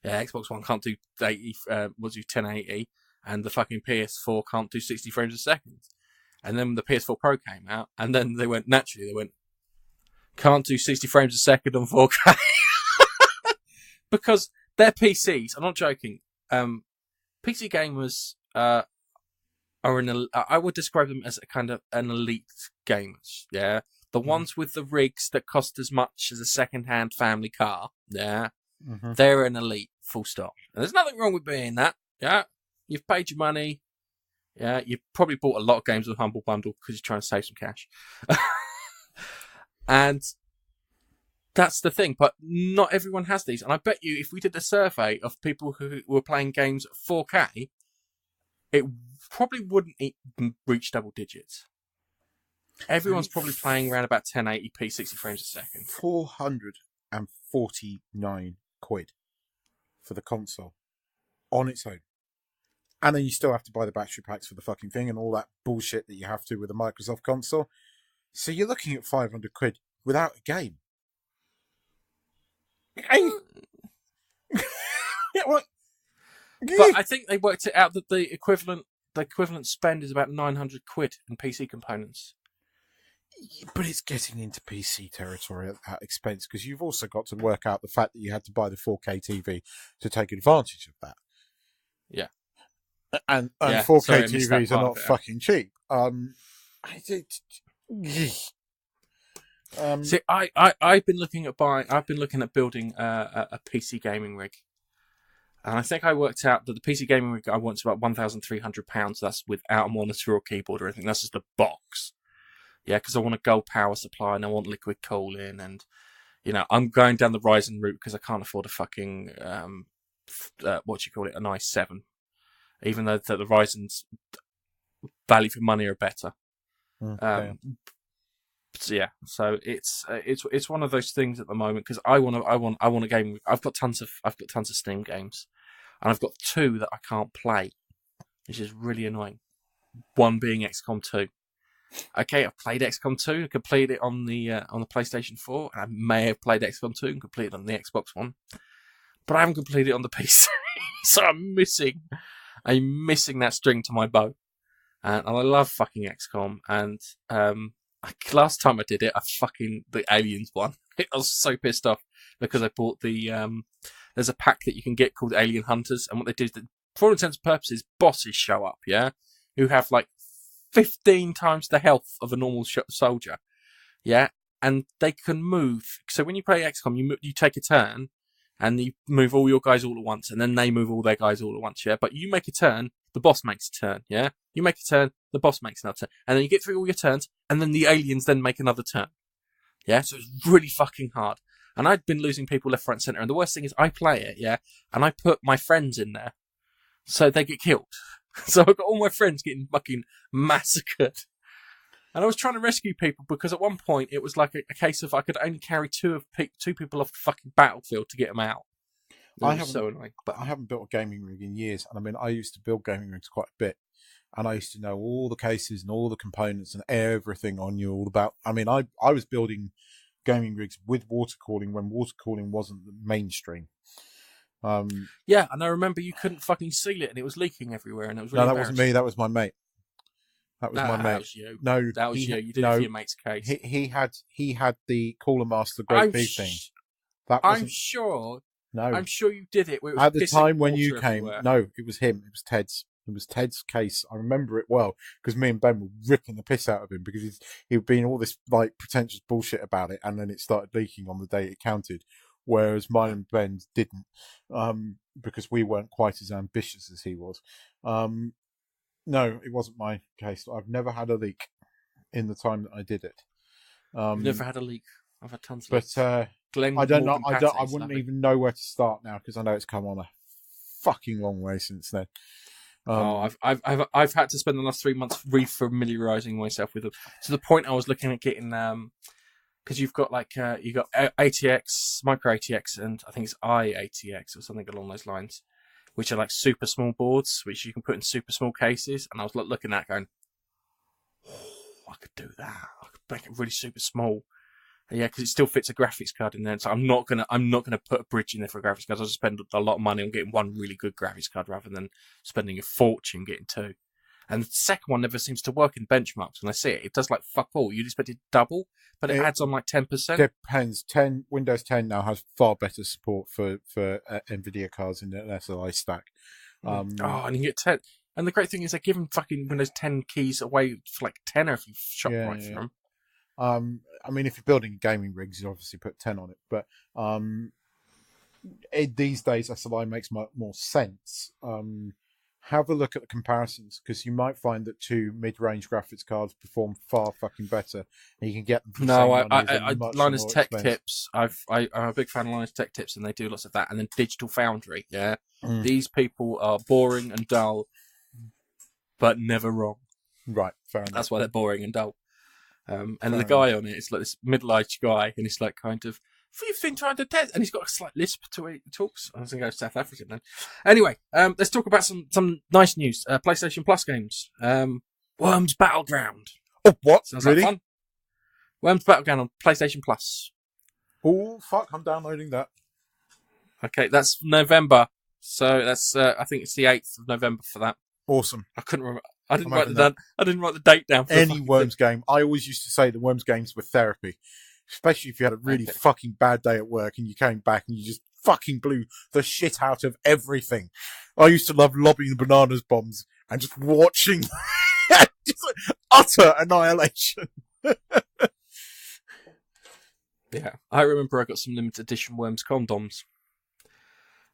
Yeah, Xbox One can't do 1080, and the fucking PS4 can't do 60 frames a second. And then the PS4 Pro came out, and then they went, can't do 60 frames a second on 4K. Because their PCs, I'm not joking, PC gamers are I would describe them as a kind of an elite gamers, yeah? The ones with the rigs that cost as much as a second-hand family car, yeah? They're an elite, full stop. And there's nothing wrong with being that, yeah? You've paid your money, yeah? You've probably bought a lot of games with Humble Bundle because you're trying to save some cash. And that's the thing, but not everyone has these. And I bet you if we did a survey of people who were playing games at 4K, it probably wouldn't reach double digits. Everyone's probably playing around about 1080p 60 frames a second. 449 quid for the console on its own. And then you still have to buy the battery packs for the fucking thing and all that bullshit that you have to with a Microsoft console. So you're looking at 500 quid without a game. Yeah, what? But I think they worked it out that the equivalent spend is about 900 quid in PC components. But it's getting into PC territory at that expense, because you've also got to work out the fact that you had to buy the 4K TV to take advantage of that. Yeah. And Yeah, 4K sorry, I missed that TVs are part not of it. fucking cheap. See, I've been looking at building a PC gaming rig. And I think I worked out that the PC gaming rig I want is about £1,300. That's without a monitor or keyboard or anything. That's just a box. Yeah, because I want a gold power supply and I want liquid cooling, and I'm going down the Ryzen route because I can't afford a fucking an i7, even though the Ryzen's value for money are better. So it's one of those things at the moment, because I want a game. I've got tons of Steam games, and I've got 2 that I can't play, which is really annoying. One being XCOM 2. Okay, I've played XCOM 2, completed it on the PlayStation 4, and I may have played XCOM 2 and completed it on the Xbox One, but I haven't completed it on the PC. So I'm missing that string to my bow, and I love fucking XCOM. And last time I did it, the Aliens one. I was so pissed off because I bought there's a pack that you can get called Alien Hunters, and what they do is that, for all intents and purposes, bosses show up, yeah, who have like 15 times the health of a normal soldier, yeah, and they can move. So when you play XCOM, you take a turn, and you move all your guys all at once, and then they move all their guys all at once, yeah. But you make a turn, the boss makes a turn, yeah. You make a turn, the boss makes another turn, and then you get through all your turns, and then the aliens then make another turn, yeah. So it's really fucking hard. And I'd been losing people left, right, and centre. And the worst thing is, I play it, yeah, and I put my friends in there, so they get killed. So I've got all my friends getting fucking massacred. And I was trying to rescue people because at one point it was like a case of I could only carry two people off the fucking battlefield to get them out. So annoying. But I haven't built a gaming rig in years. And I mean, I used to build gaming rigs quite a bit. And I used to know all the cases and all the components and everything on you all about. I mean, I was building gaming rigs with water cooling when water cooling wasn't the mainstream. Yeah, and I remember you couldn't fucking seal it, and it was leaking everywhere, and it was really No, that wasn't me. That was my mate. That was my mate. That was you. No, that was you. You did it for your mate's case. He had the Cooler Master Great Big thing. I'm sure. No, I'm sure you did it. Where it was at the time when you came. Everywhere. No, it was him. It was Ted's. It was Ted's case. I remember it well because me and Ben were ripping the piss out of him because he'd been all this like pretentious bullshit about it, and then it started leaking on the day it counted. Whereas mine and Ben's didn't, because we weren't quite as ambitious as he was. No, it wasn't my case. I've never had a leak in the time that I did it. You've never had a leak. I've had tons of leaks. But I don't know. I wouldn't even know where to start now because I know it's come on a fucking long way since then. I've had to spend the last 3 months refamiliarizing myself with them to the point I was looking at getting because you've got ATX, micro ATX, and I think it's iATX or something along those lines. which are like super small boards, which you can put in super small cases. And I was looking at that going, oh, I could do that. I could make it really super small. And yeah, because it still fits a graphics card in there. So I'm not gonna put a bridge in there for a graphics card. I'll just spend a lot of money on getting one really good graphics card rather than spending a fortune getting two. And the second one never seems to work in benchmarks. When I see it, it does like fuck all. You'd expect it to double, but it adds on like 10%. Depends. Windows 10 now has far better support for NVIDIA cards in an SLI stack. And you can get 10. And the great thing is they're giving fucking Windows 10 keys away for like 10 if you shop right for them. I mean, if you're building gaming rigs, you obviously put 10 on it. But these days, SLI makes more sense. Have a look at the comparisons, because you might find that two mid-range graphics cards perform far fucking better, and you can get them. Linus Tech Tips. I'm a big fan of Linus Tech Tips, and they do lots of that. And then Digital Foundry. Yeah, these people are boring and dull, but never wrong. Right, fair enough. That's why they're boring and dull. And the guy on it is like this middle-aged guy, and he's like kind of, you've been trying to test, and he's got a slight lisp to it. He talks. I was going to go South African then. Anyway, let's talk about some nice news. PlayStation Plus games. Worms Battleground. Oh, what? Sounds really? like fun. Worms Battleground on PlayStation Plus. Oh, fuck! I'm downloading that. Okay, that's November. So that's I think it's the 8th of November for that. Awesome. I couldn't remember. I didn't write the date down. For any Worms game. I always used to say the Worms games were therapy. Especially if you had a really fucking bad day at work and you came back and you just fucking blew the shit out of everything. I used to love lobbing the bananas bombs and just watching just utter annihilation. Yeah, I remember I got some limited edition Worms condoms.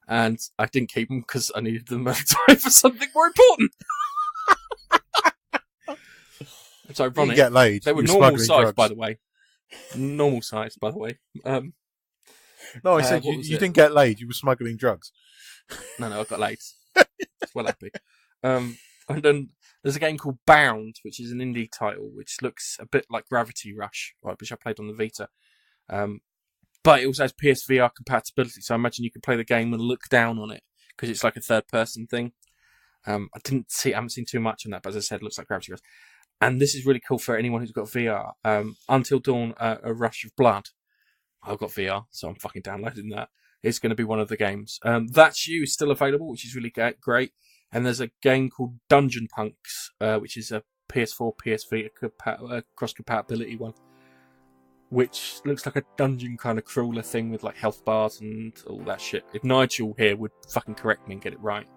And I didn't keep them because I needed them at the time for something more important. It's ironic. You get laid. They were normal size, by the way. Normal size, by the way. No, I said you didn't get laid. You were smuggling drugs. No, I got laid. Well happy. And then there's a game called Bound, which is an indie title, which looks a bit like Gravity Rush, right, which I played on the Vita. But it also has PSVR compatibility, so I imagine you can play the game and look down on it, because it's like a third-person thing. I haven't seen too much on that, but as I said, it looks like Gravity Rush. And this is really cool for anyone who's got VR. Until Dawn, A Rush of Blood. I've got VR, so I'm fucking downloading that. It's going to be one of the games. That's You is still available, which is really great. And there's a game called Dungeon Punks, which is a PS4, PSV cross-compatibility one, which looks like a dungeon kind of crawler thing with like health bars and all that shit. If Nigel here would fucking correct me and get it right.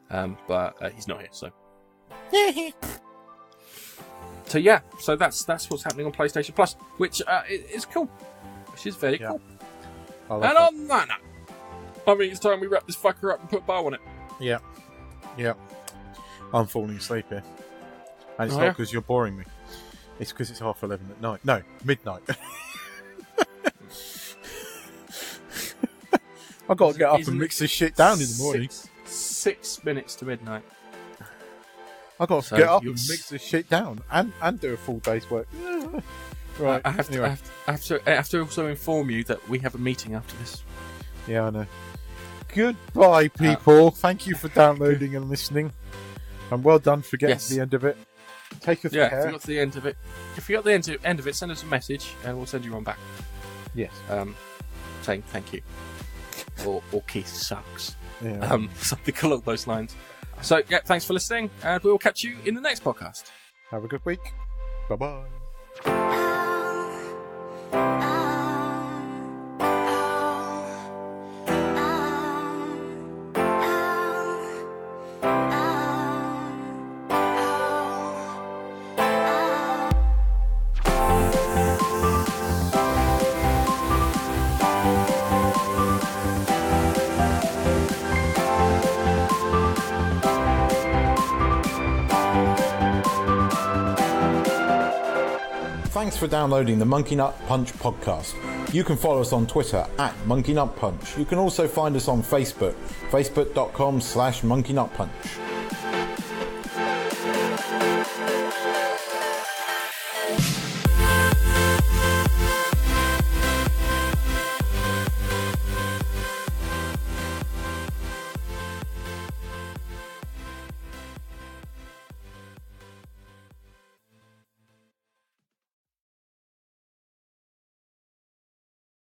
But he's not here, so... So yeah, so that's what's happening on PlayStation Plus, which is cool, which is very cool. And on that note, I mean, it's time we wrap this fucker up and put a bow on it. Yeah. I'm falling asleep here, and it's not because you're boring me. It's because it's 11:30 at night. No, midnight. I've got to get up and mix this shit down in the morning. 6 minutes to midnight. I've got to get up and mix this shit down and do a full day's work. Right. I have to also inform you that we have a meeting after this. Yeah, I know. Goodbye, people. Thank you for downloading and listening. And well done for getting to the end of it. Take care. If you got to the end of it, send us a message and we'll send you one back. Yes. Saying thank you. Or Keith sucks. Yeah. Something along those lines. So, thanks for listening, and we will catch you in the next podcast. Have a good week. Bye-bye. Thanks for downloading the Monkey Nut Punch podcast. You can follow us on Twitter @Monkey Nut Punch. You can also find us on Facebook, facebook.com/Monkey Nut Punch.